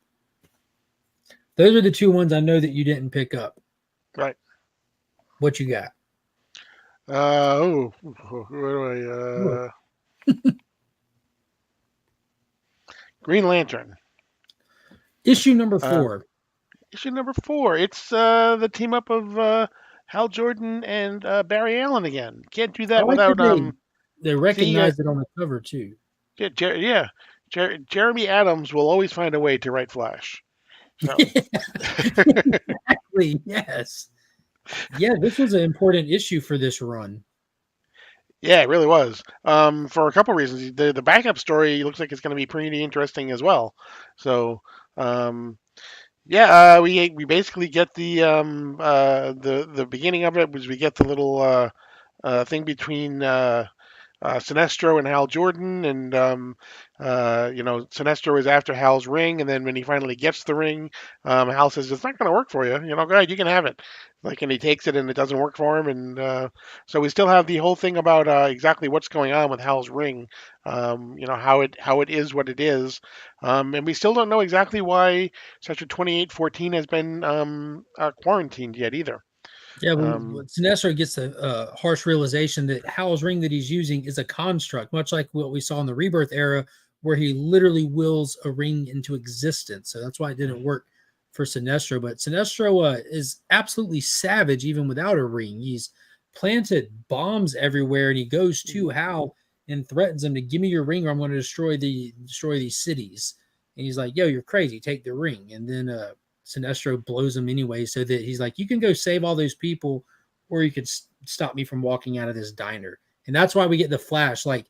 Those are the two ones I know that you didn't pick up. Right. What you got? Where do I? Green Lantern. Issue number 4. Issue number 4. It's the team up of Hal Jordan and Barry Allen again. Can't do that without they recognize it on the cover too. Jeremy Adams will always find a way to write Flash. So. Exactly. Yes. Yeah, this was an important issue for this run. Yeah, it really was. For a couple of reasons. The backup story looks like it's going to be pretty interesting as well. So, we basically get the beginning of it was we get the little thing between Sinestro and Hal Jordan, and Sinestro is after Hal's ring, and then when he finally gets the ring, Hal says it's not going to work for you. Go ahead, you can have it. Like, and he takes it, and it doesn't work for him, and so we still have the whole thing about exactly what's going on with Hal's ring. How it is what it is, and we still don't know exactly why Sector 2814 has been quarantined yet either. Yeah, but Sinestro gets a harsh realization that Hal's ring that he's using is a construct, much like what we saw in the Rebirth era, where he literally wills a ring into existence. So that's why it didn't work for Sinestro. But Sinestro is absolutely savage even without a ring. He's planted bombs everywhere, and he goes to Hal and threatens him to give me your ring or I'm going to destroy these cities. And he's like, yo, you're crazy. Take the ring. And then Sinestro blows him anyway, so that he's like, you can go save all those people, or you could stop me from walking out of this diner. And that's why we get the Flash. Like,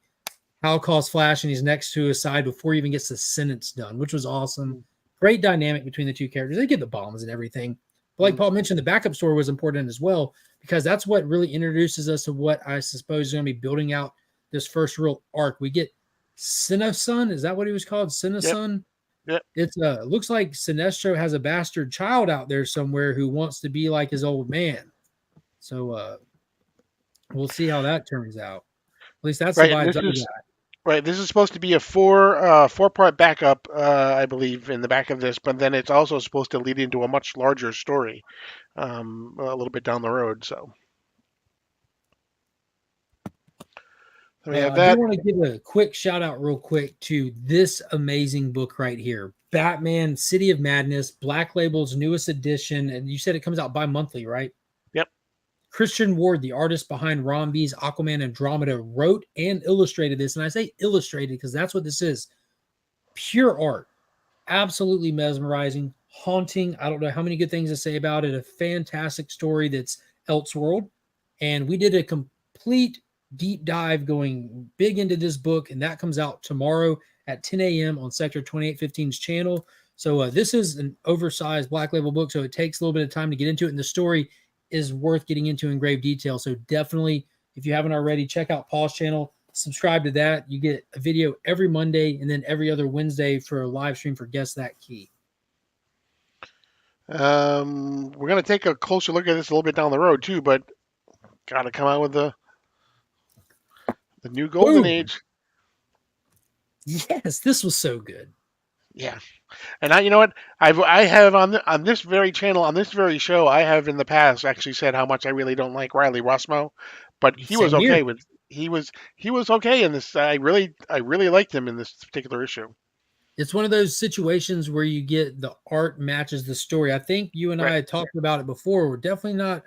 Hal calls Flash, and he's next to his side before he even gets the sentence done, which was awesome. Great dynamic between the two characters. They get the bombs and everything. But like Paul mentioned, the backup story was important as well, because that's what really introduces us to what I suppose is going to be building out this first real arc. We get Cinesun. Is that what he was called? Cinesun? Yep. It's looks like Sinestro has a bastard child out there somewhere who wants to be like his old man. So we'll see how that turns out. At least that's the vibes I got. Right. This is supposed to be a four-part backup, I believe, in the back of this, but then it's also supposed to lead into a much larger story a little bit down the road. So. I do want to give a quick shout out real quick to this amazing book right here, Batman City of Madness, Black Label's newest edition. And you said it comes out bi-monthly, right? Yep. Christian Ward, the artist behind Ron B's Aquaman Andromeda, wrote and illustrated this. And I say illustrated because that's what this is. Pure art. Absolutely mesmerizing, haunting. I don't know how many good things to say about it. A fantastic story that's Elseworld. And we did a complete deep dive going big into this book, and that comes out tomorrow at 10 a.m. on Sector 2815's channel. So this is an oversized Black Label book, so it takes a little bit of time to get into it, and the story is worth getting into in grave detail. So definitely, if you haven't already, check out Paul's channel. subscribe to that. You get a video every Monday and then every other Wednesday for a live stream for Guess That Key. We're gonna take a closer look at this a little bit down the road too, but gotta come out with the new Golden Boom. Age. Yes, this was so good. Yeah, and you know what? I have on this very channel, on this very show, I have in the past actually said how much I really don't like Riley Rossmo, but he was Same here. okay with he was okay in this. I really liked him in this particular issue. It's one of those situations where you get the art matches the story. I think you and I had talked about it before. We're definitely not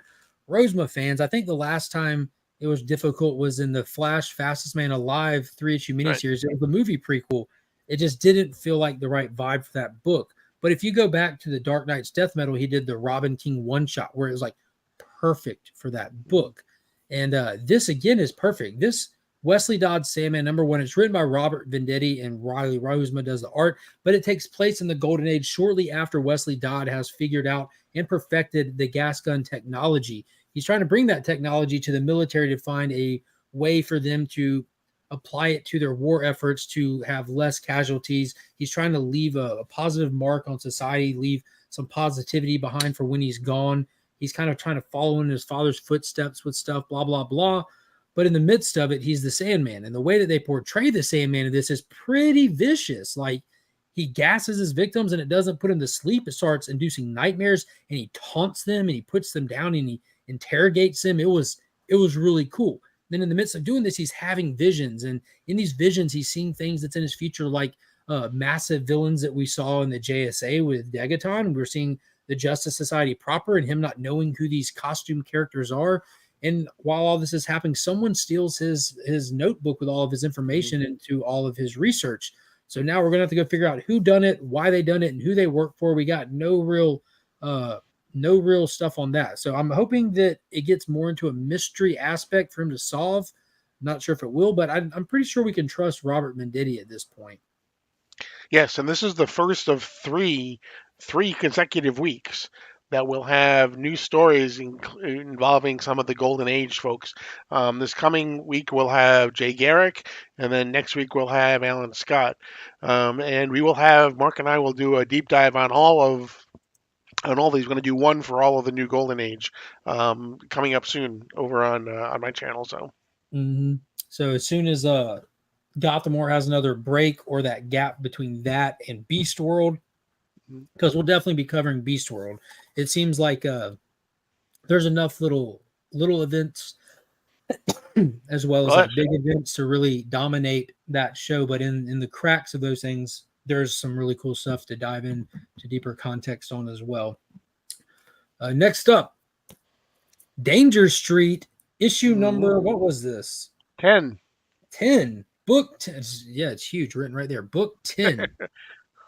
Rosema fans. I think the last time it was difficult was in the Flash Fastest Man Alive 3-issue miniseries. It was the movie prequel. It just didn't feel like the right vibe for that book. But if you go back to the Dark Knight's Death Metal, he did the Robin King one-shot where it was like perfect for that book. And this, again, is perfect. This Wesley Dodds Sandman #1, it's written by Robert Venditti and Riley Rosema does the art, but it takes place in the Golden Age shortly after Wesley Dodd has figured out and perfected the gas gun technology. He's trying to bring that technology to the military to find a way for them to apply it to their war efforts to have less casualties. He's trying to leave a positive mark on society, leave some positivity behind for when he's gone. He's kind of trying to follow in his father's footsteps with stuff, blah, blah, blah. But in the midst of it, he's the Sandman. And the way that they portray the Sandman in this is pretty vicious. Like, he gasses his victims and it doesn't put him to sleep. It starts inducing nightmares and he taunts them and he puts them down and he interrogates them. It was really cool. Then in the midst of doing this, he's having visions. And in these visions, he's seeing things that's in his future, like massive villains that we saw in the JSA with Degaton. We're seeing the Justice Society proper and him not knowing who these costume characters are. And while all this is happening, someone steals his notebook with all of his information into all of his research. So now we're going to have to go figure out who done it, why they done it, and who they work for. We got no real stuff on that. So I'm hoping that it gets more into a mystery aspect for him to solve. Not sure if it will, but I'm pretty sure we can trust Robert Venditti at this point. Yes, and this is the first of three consecutive weeks that will have new stories involving some of the Golden Age folks. This coming week we'll have Jay Garrick, and then next week we'll have Alan Scott. And we will have, Mark and I will do a deep dive on all these. We're going to do one for all of the new Golden Age coming up soon over on my channel. So as soon as Gotham War has another break or that gap between that and Beast World, because we'll definitely be covering Beast World. It seems like there's enough little events as well as like big events to really dominate that show. But in the cracks of those things, there's some really cool stuff to dive in to deeper context on as well. Next up, Danger Street issue number, what was this? 10. Book 10. Yeah, it's huge, written right there. Book 10.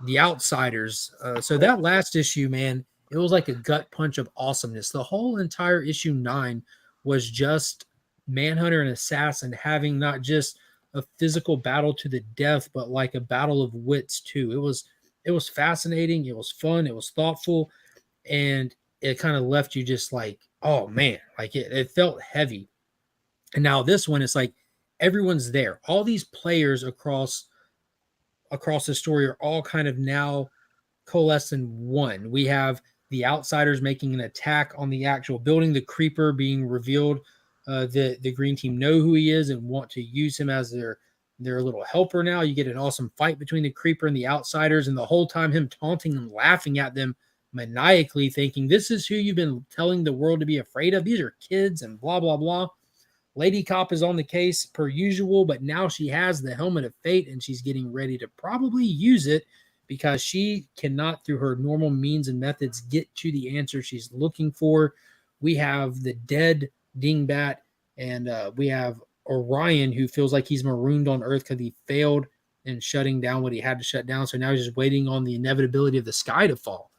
The Outsiders. So that last issue, man, it was like a gut punch of awesomeness. The whole entire issue 9 was just Manhunter and Assassin having not just a physical battle to the death, but like a battle of wits too. It was fascinating. It was fun. It was thoughtful, and it kind of left you just like, oh man, like it felt heavy. And now this one, it's like everyone's there. All these players across the story are all kind of now coalesced in one. We have the Outsiders making an attack on the actual building, the Creeper being revealed. The Green Team know who he is and want to use him as their little helper now. You get an awesome fight between the Creeper and the Outsiders, and the whole time him taunting and laughing at them maniacally, thinking, this is who you've been telling the world to be afraid of. These are kids and blah, blah, blah. Lady Cop is on the case per usual, but now she has the helmet of fate and she's getting ready to probably use it because she cannot, through her normal means and methods, get to the answer she's looking for. We have the dead Dingbat, and we have Orion, who feels like he's marooned on Earth because he failed in shutting down what he had to shut down. So now he's just waiting on the inevitability of the sky to fall.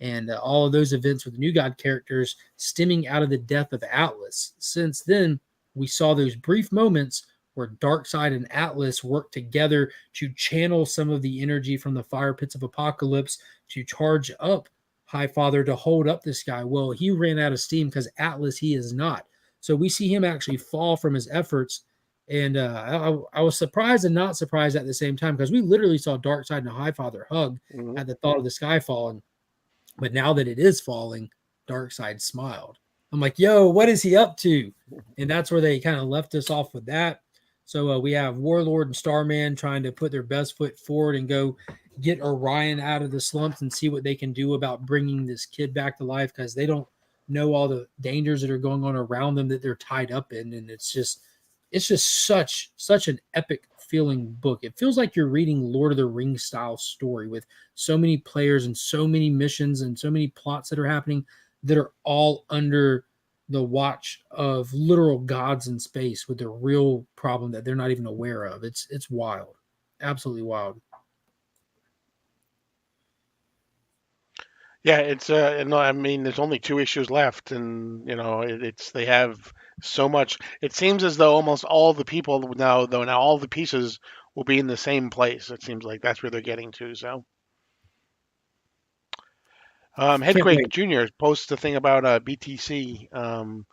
And all of those events with the New God characters stemming out of the death of Atlas. Since then, we saw those brief moments where Darkseid and Atlas worked together to channel some of the energy from the fire pits of Apocalypse to charge up Highfather to hold up this guy. Well, he ran out of steam because Atlas, he is not. So we see him actually fall from his efforts, And I was surprised and not surprised at the same time, because we literally saw Darkseid and the Highfather hug Mhm. at the thought of the sky falling. But now that it is falling, Darkseid smiled. I'm like, yo, what is he up to? And that's where they kind of left us off with that. So we have Warlord and Starman trying to put their best foot forward and go get Orion out of the slumps and see what they can do about bringing this kid back to life, because they don't know all the dangers that are going on around them that they're tied up in. And it's just such an epic feeling book. It feels like you're reading Lord of the Rings style story with so many players and so many missions and so many plots that are happening that are all under the watch of literal gods in space with a real problem that they're not even aware of. It's wild. Absolutely wild. Yeah, it's no, I mean, there's only 2 issues left, and it's they have so much. It seems as though almost all the people now, though, now all the pieces will be in the same place. It seems like that's where they're getting to. So, Can't Headquake wait. Jr. posts a thing about BTC on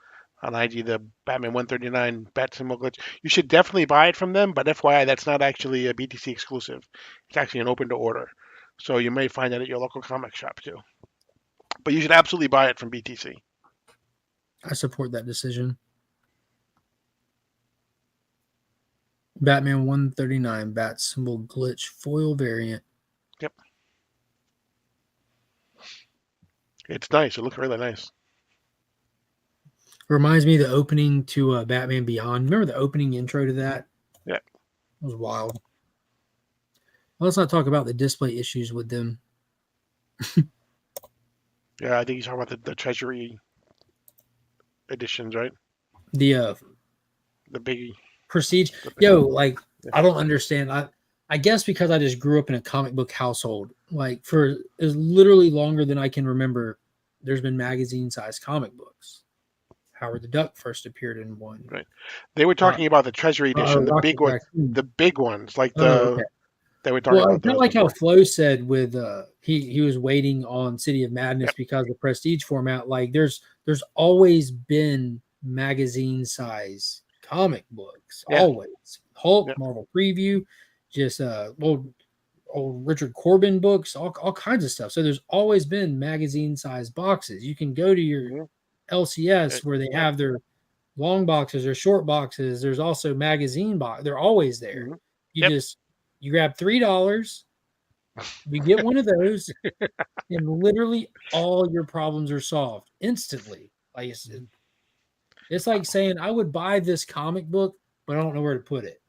IG, the Batman 139 Bat symbol glitch. You should definitely buy it from them, but FYI, that's not actually a BTC exclusive. It's actually an open to order, so you may find that at your local comic shop too. But you should absolutely buy it from BTC. I support that decision. Batman 139 Bat symbol glitch foil variant. Yep. It's nice. It looks really nice. Reminds me of the opening to Batman Beyond. Remember the opening intro to that? Yeah. It was wild. Well, let's not talk about the display issues with them. Yeah, I think he's talking about the Treasury editions, right? The The big. Prestige. The big Yo, like, yeah. I don't understand. I guess because I just grew up in a comic book household. Like, for as literally longer than I can remember, there's been magazine-sized comic books. Howard the Duck first appeared in one. Right. They were talking about the Treasury edition, the Rocket big one, Raccoon. the big ones, like Okay. they were talking Well, about kind of those like how before. Flo said with he was waiting on City of Madness Yep. because of the prestige format. Like there's always been magazine size comic books. Yeah. Always. Hulk, Yep. Marvel Preview, just old Richard Corbin books, all kinds of stuff. So there's always been magazine size boxes. You can go to your Mhm. LCS where they Yep. have their long boxes or short boxes. There's also magazine box. They're always there. Mhm. You Yep. just you grab $3, you get one of those, and literally all your problems are solved instantly. Like it's like saying I would buy this comic book, but I don't know where to put it.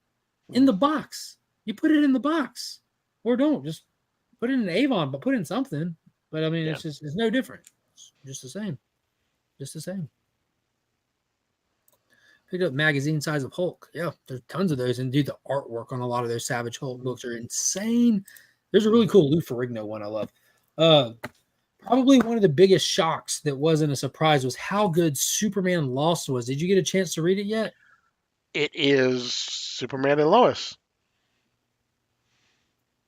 In the box. You put it in the box. Or don't. Just put it in Avon, but put it in something. But I mean, Yeah. it's no different. It's just the same. Just the same. Picked up magazine size of Hulk. Yeah, there's tons of those. And dude, the artwork on a lot of those Savage Hulk books are insane. There's a really cool Lou Ferrigno one I love. Probably one of the biggest shocks that wasn't a surprise was how good Superman Lost was. Did you get a chance to read it yet? It is Superman and Lois.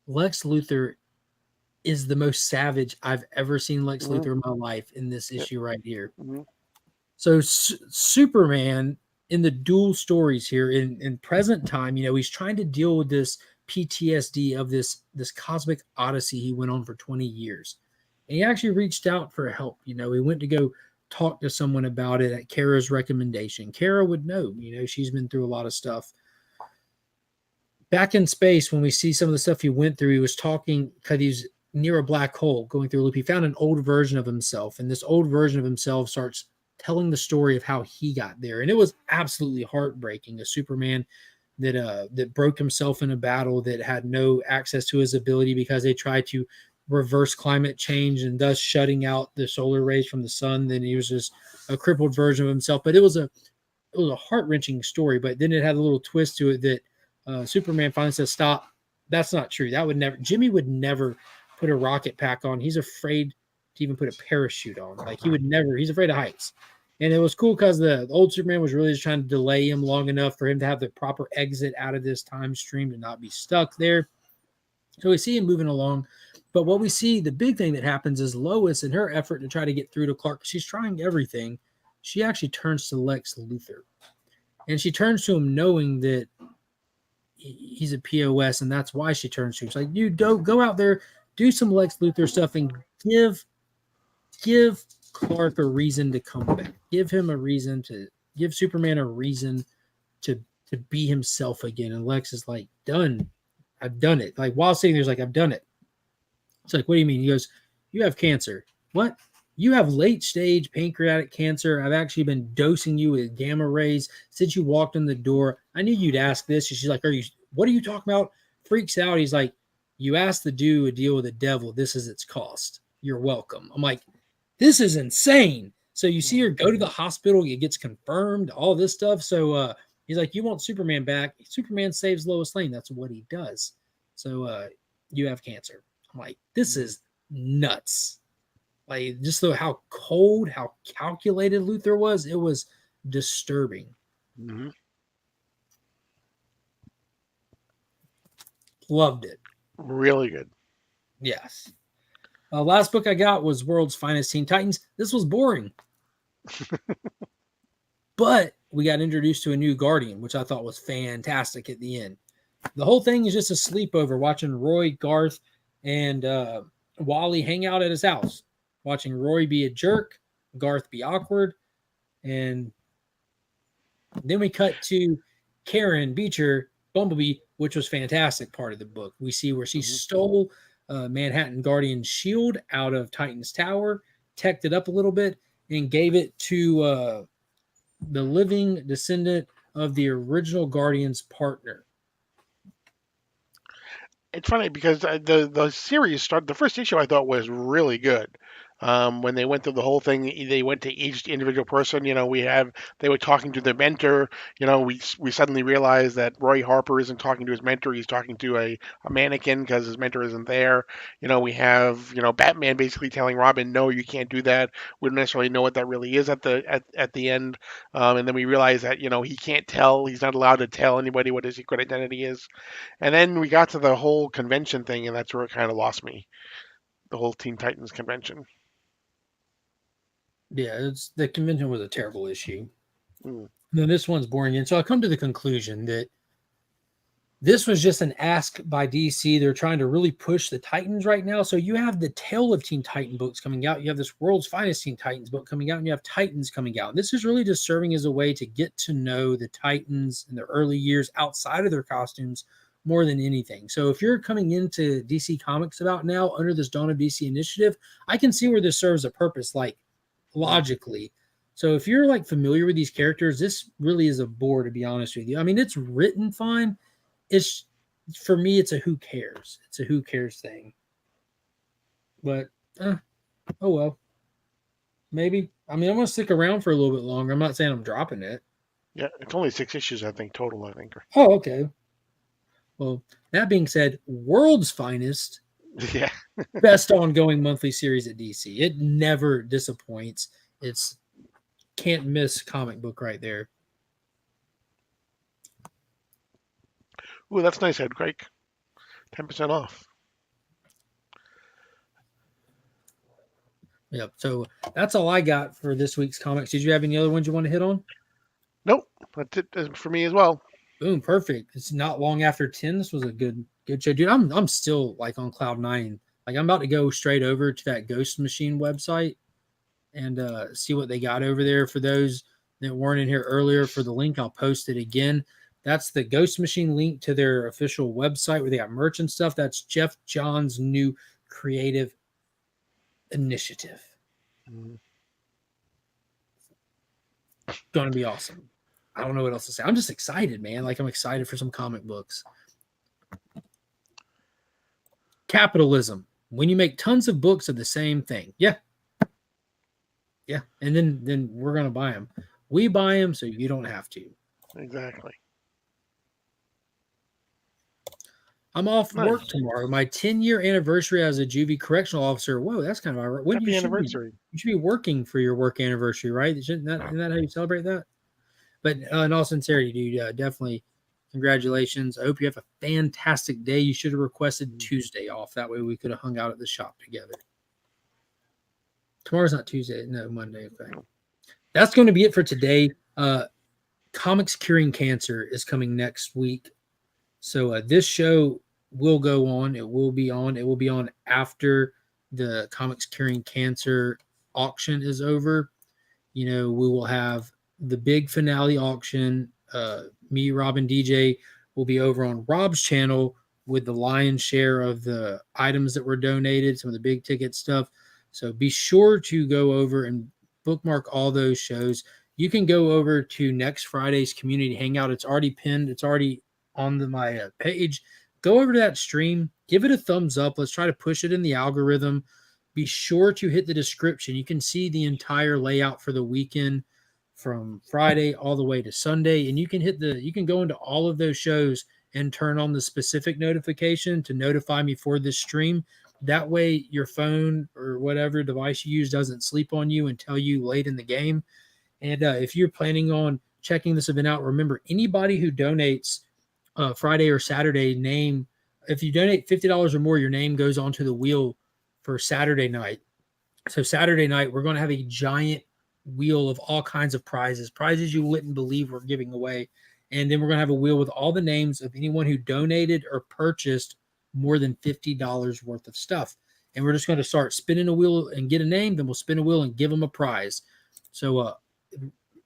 Lex Luthor is the most savage I've ever seen Lex Mhm. Luthor in my life in this Yep. issue right here. Mhm. So Superman in the dual stories here in present time, he's trying to deal with this PTSD of this cosmic odyssey he went on for 20 years. And he actually reached out for help. He went to go talk to someone about it at Kara's recommendation. Kara would know, she's been through a lot of stuff. Back in space, when we see some of the stuff he went through, he was talking because he's near a black hole going through a loop. He found an old version of himself, and this old version of himself starts telling the story of how he got there. And it was absolutely heartbreaking. A Superman that broke himself in a battle, that had no access to his ability because they tried to reverse climate change and thus shutting out the solar rays from the sun. Then he was just a crippled version of himself. But it was a heart-wrenching story. But then it had a little twist to it that Superman finally says, "Stop. That's not true. That would never. Jimmy would never put a rocket pack on. He's afraid to even put a parachute on. Like he would never. He's afraid of heights." And it was cool because the old Superman was really just trying to delay him long enough for him to have the proper exit out of this time stream to not be stuck there. So we see him moving along. But what we see, the big thing that happens is Lois, in her effort to try to get through to Clark, she's trying everything. She actually turns to Lex Luthor. And she turns to him knowing that he's a POS, and that's why she turns to him. She's like, you don't go out there, do some Lex Luthor stuff, and give Clark a reason to come back. Give Superman a reason to be himself again. And Lex is like, done. I've done it. Like while sitting there's like, I've done it. It's like, what do you mean? He goes, you have cancer. What? You have late stage pancreatic cancer. I've actually been dosing you with gamma rays since you walked in the door. I knew you'd ask this. She's like, what are you talking about? Freaks out. He's like, you asked to do a deal with the devil. This is its cost. You're welcome. I'm like, this is insane. So you see her go to the hospital. It gets confirmed, all this stuff. So he's like, you want Superman back. Superman saves Lois Lane. That's what he does. So you have cancer. I'm like, this is nuts. Like, just how cold, how calculated Luthor was, it was disturbing. Mm-hmm. Loved it. Really good. Yes. Last book I got was World's Finest Teen Titans. This was boring. But we got introduced to a new Guardian, which I thought was fantastic at the end. The whole thing is just a sleepover, watching Roy, Garth, and Wally hang out at his house. Watching Roy be a jerk, Garth be awkward, and then we cut to Karen Beecher, Bumblebee, which was fantastic part of the book. We see where she stole Manhattan Guardian's shield out of Titan's Tower, teched it up a little bit, and gave it to the living descendant of the original Guardian's partner. It's funny because the series started. The first issue I thought was really good. When they went through the whole thing, they went to each individual person. They were talking to their mentor. We suddenly realized that Roy Harper isn't talking to his mentor. He's talking to a mannequin because his mentor isn't there. We have Batman basically telling Robin, no, you can't do that. We don't necessarily know what that really is at the end. And then we realize that he can't tell. He's not allowed to tell anybody what his secret identity is. And then we got to the whole convention thing, and that's where it kind of lost me. The whole Teen Titans convention. Yeah, the convention was a terrible issue. Then this one's boring. And so I come to the conclusion that this was just an ask by DC. They're trying to really push the Titans right now. So you have the Tale of Teen Titan books coming out. You have this World's Finest Teen Titans book coming out, and you have Titans coming out. This is really just serving as a way to get to know the Titans in their early years outside of their costumes more than anything. So if you're coming into DC Comics about now under this Dawn of DC initiative, I can see where this serves a purpose, like logically. So if you're like familiar with these characters, this really is a bore, to be honest with you. I mean, it's written fine. It's, for me, it's a who cares. It's a who cares thing. But oh well, maybe. I mean, I'm gonna stick around for a little bit longer. I'm not saying I'm dropping it. Yeah, it's only 6 issues, I think, total. I think. Oh, okay. Well, that being said, World's Finest. Yeah. Best ongoing monthly series at DC. It never disappoints. It's can't miss comic book right there. Ooh, that's nice, Ed Craig. 10% off. Yep. So that's all I got for this week's comics. Did you have any other ones you want to hit on? Nope. That's it for me as well. Boom, perfect. It's not long after 10. This was a good show. Dude, I'm still like on cloud 9. Like I'm about to go straight over to that Ghost Machine website and see what they got over there. For those that weren't in here earlier, for the link, I'll post it again. That's the Ghost Machine link to their official website where they got merch and stuff. That's Jeff John's new creative initiative. Going to be awesome. I don't know what else to say. I'm just excited, man. Like I'm excited for some comic books. Capitalism. When you make tons of books of the same thing. Yeah. And then we're going to buy them. We buy them so you don't have to. Exactly. I'm off work tomorrow. My 10-year anniversary as a juvie correctional officer. Whoa, that's kind of ironic. Happy anniversary. You should be working for your work anniversary, right? Isn't that how you celebrate that? But in all sincerity, dude, definitely congratulations. I hope you have a fantastic day. You should have requested Tuesday off. That way we could have hung out at the shop together. Tomorrow's not Tuesday. No, Monday. Okay. That's going to be it for today. Comics Curing Cancer is coming next week. So this show will go on. It will be on. It will be on after the Comics Curing Cancer auction is over. We will have the big finale auction. Me, Rob, and DJ will be over on Rob's channel with the lion's share of the items that were donated, some of the big ticket stuff. So be sure to go over and bookmark all those shows. You can go over to next Friday's community hangout. It's already pinned. It's already on my page. Go over to that stream. Give it a thumbs up. Let's try to push it in the algorithm. Be sure to hit the description. You can see the entire layout for the weekend from Friday all the way to Sunday. And you can go into all of those shows and turn on the specific notification to notify me for this stream. That way your phone or whatever device you use doesn't sleep on you and tell you late in the game. And if you're planning on checking this event out, remember anybody who donates Friday or Saturday if you donate $50 or more, your name goes onto the wheel for Saturday night. So Saturday night, we're going to have a giant wheel of all kinds of prizes you wouldn't believe we're giving away. And then we're going to have a wheel with all the names of anyone who donated or purchased more than $50 worth of stuff. And we're just going to start spinning a wheel and get a name. Then we'll spin a wheel and give them a prize. So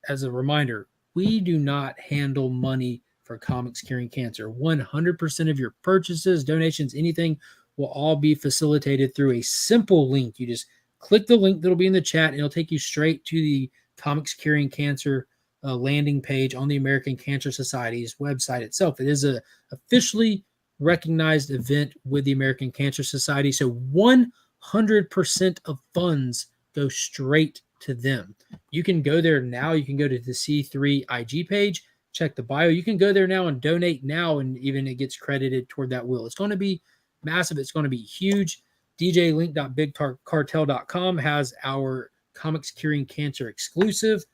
as a reminder, we do not handle money for Comics Curing Cancer. 100% of your purchases, donations, anything will all be facilitated through a simple link. You just click the link that'll be in the chat, and it'll take you straight to the Comics Curing Cancer landing page on the American Cancer Society's website itself. It is a officially recognized event with the American Cancer Society, so 100% of funds go straight to them. You can go there now. You can go to the C3 IG page, check the bio. You can go there now and donate now, and even it gets credited toward that wheel. It's going to be massive. It's going to be huge. djlink.bigcartel.com has our Comics Curing Cancer exclusive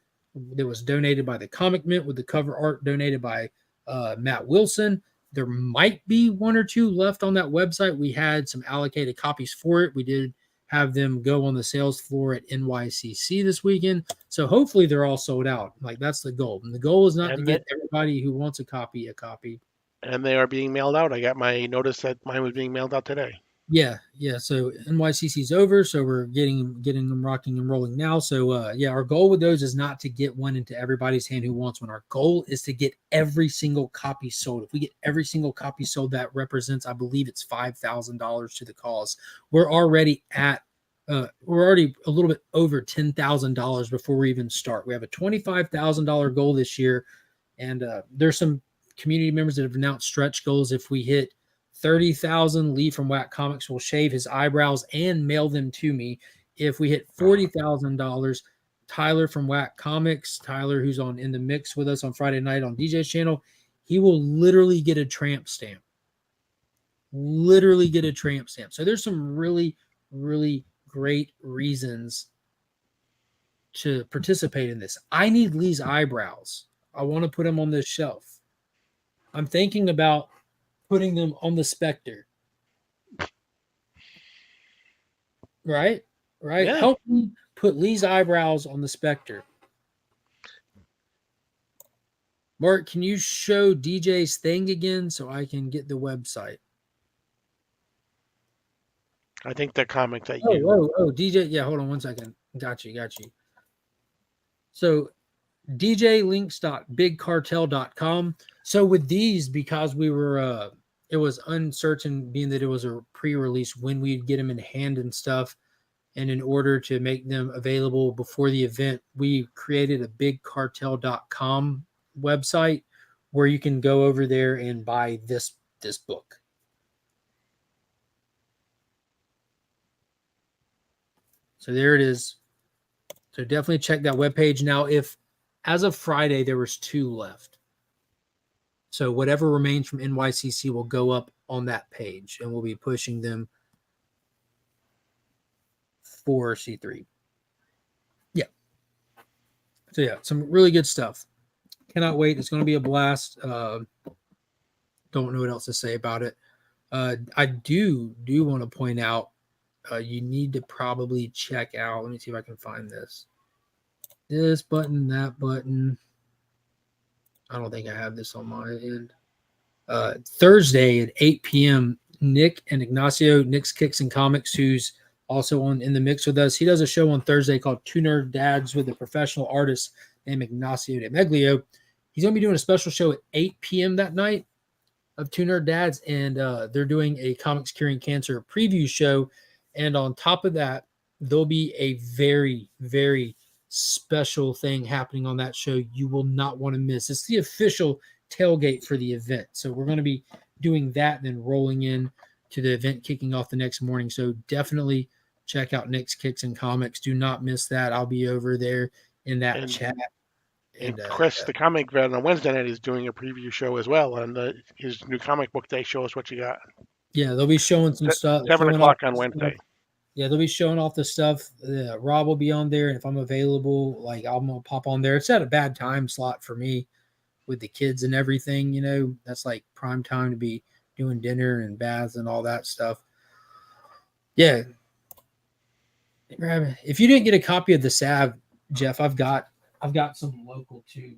that was donated by the Comic Mint with the cover art donated by Matt Wilson. There might be one or two left on that website. We had some allocated copies for it. We did have them go on the sales floor at NYCC this weekend. So hopefully they're all sold out. Like, that's the goal. And the goal is not to get everybody who wants a copy a copy. And they are being mailed out. I got my notice that mine was being mailed out today. Yeah. So NYCC's over, so we're getting them rocking and rolling now. So our goal with those is not to get one into everybody's hand who wants one. Our goal is to get every single copy sold. If we get every single copy sold, that represents, I believe it's $5,000 to the cause. We're already a little bit over $10,000 before we even start. We have a $25,000 goal this year, and there's some community members that have announced stretch goals. If we hit 30,000, Lee from Whack Comics will shave his eyebrows and mail them to me. If we hit $40,000, Tyler from Whack Comics, Tyler, who's in the mix with us on Friday night on DJ's channel, he will literally get a tramp stamp. So there's some really, really great reasons to participate in this. I need Lee's eyebrows. I want to put them on this shelf. I'm thinking about putting them on the Spectre. Right? Yeah. Help me put Lee's eyebrows on the Spectre. Mark, can you show DJ's thing again so I can get the website? I think the comic that DJ. Yeah, hold on one second. Got you. So djlinks.bigcartel.com. So with these, because we were it was uncertain, being that it was a pre-release, when we'd get them in hand and stuff. And in order to make them available before the event, we created a bigcartel.com website where you can go over there and buy this book. So there it is. So definitely check that webpage. Now, if as of Friday, there was 2 left. So whatever remains from NYCC will go up on that page, and we'll be pushing them for C3. Yeah. So yeah, some really good stuff. Cannot wait. It's going to be a blast. Don't know what else to say about it. I do want to point out, you need to probably check out. Let me see if I can find this. This button, that button. I don't think I have this on my end. Thursday at 8 p.m., Nick and Ignacio, Nick's Kicks and Comics, who's also in the mix with us. He does a show on Thursday called Two Nerd Dads with a professional artist named Ignacio de Meglio. He's going to be doing a special show at 8 p.m. that night of Two Nerd Dads, and they're doing a Comics Curing Cancer preview show. And on top of that, there'll be a very, very special thing happening on that show you will not want to miss. It's the official tailgate for the event. So we're going to be doing that and then rolling in to the event kicking off the next morning. So definitely check out Nick's Kicks and Comics. Do not miss that. I'll be over there in that chat. And Chris, the comic vet, on Wednesday night is doing a preview show as well on his new comic book day. Show us what you got. Yeah, they'll be showing some stuff. 7 o'clock on Wednesday. Yeah, they'll be showing off the stuff. Rob will be on there, and if I'm available, like I'm gonna pop on there. It's at a bad time slot for me with the kids and everything. You know, that's like prime time to be doing dinner and baths and all that stuff. Yeah, if you didn't get a copy of the Salve, Jeff, I've got some local too.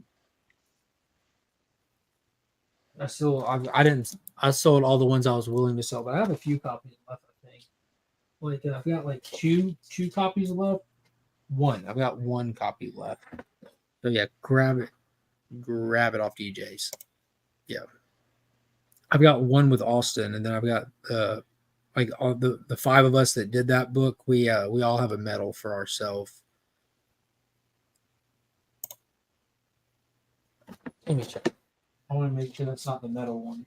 I sold all the ones I was willing to sell, but I have a few copies left. I think. Like I've got like two copies left. I've got one copy left. So yeah, grab it off DJ's. Yeah, I've got one with Austin, and then I've got like all the 5 of us that did that book. We all have a medal for ourselves. Let me check. I want to make sure that's not the metal one.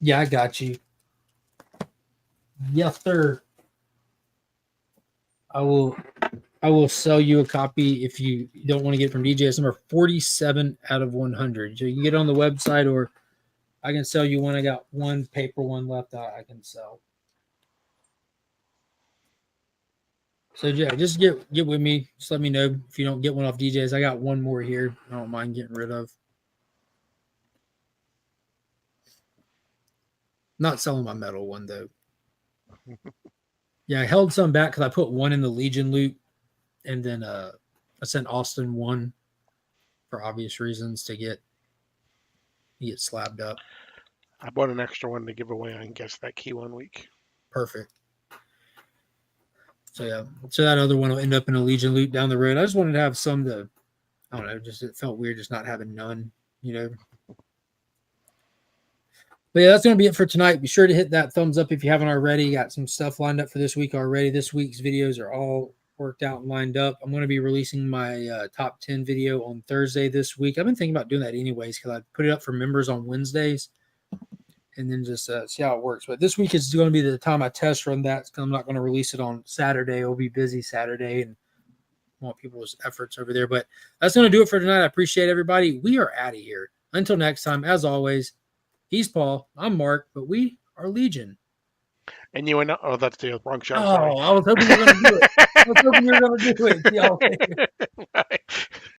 Yeah, I got you. Yes, sir. I will sell you a copy if you don't want to get it from DJ. It's number 47 out of 100. So you can get it on the website, or I can sell you one. I got one paper one left I can sell. So yeah, just get with me. Just let me know if you don't get one off DJ's. I got one more here. I don't mind getting rid of. Not selling my metal one though. Yeah, I held some back because I put one in the Legion loot, and then I sent Austin one for obvious reasons to get slabbed up. I bought an extra one to give away on Guess That Key 1 week. Perfect. So yeah, so that other one will end up in a Legion loot down the road. I just wanted to have some to, I don't know, just it felt weird just not having none, you know. But yeah, that's going to be it for tonight. Be sure to hit that thumbs up if you haven't already. Got some stuff lined up for this week already. This week's videos are all worked out and lined up. I'm going to be releasing my top 10 video on Thursday this week. I've been thinking about doing that anyways because I put it up for members on Wednesdays and then just see how it works. But this week is going to be the time I test run that. I'm not going to release it on Saturday. It'll be busy Saturday and want people's efforts over there. But that's going to do it for tonight. I appreciate everybody. We are out of here. Until next time, as always, he's Paul. I'm Mark, but we are Legion. And you and that's the wrong show. Oh, sorry. I was hoping you were going to do it. I was hoping you were going to do it. See y'all later. Bye.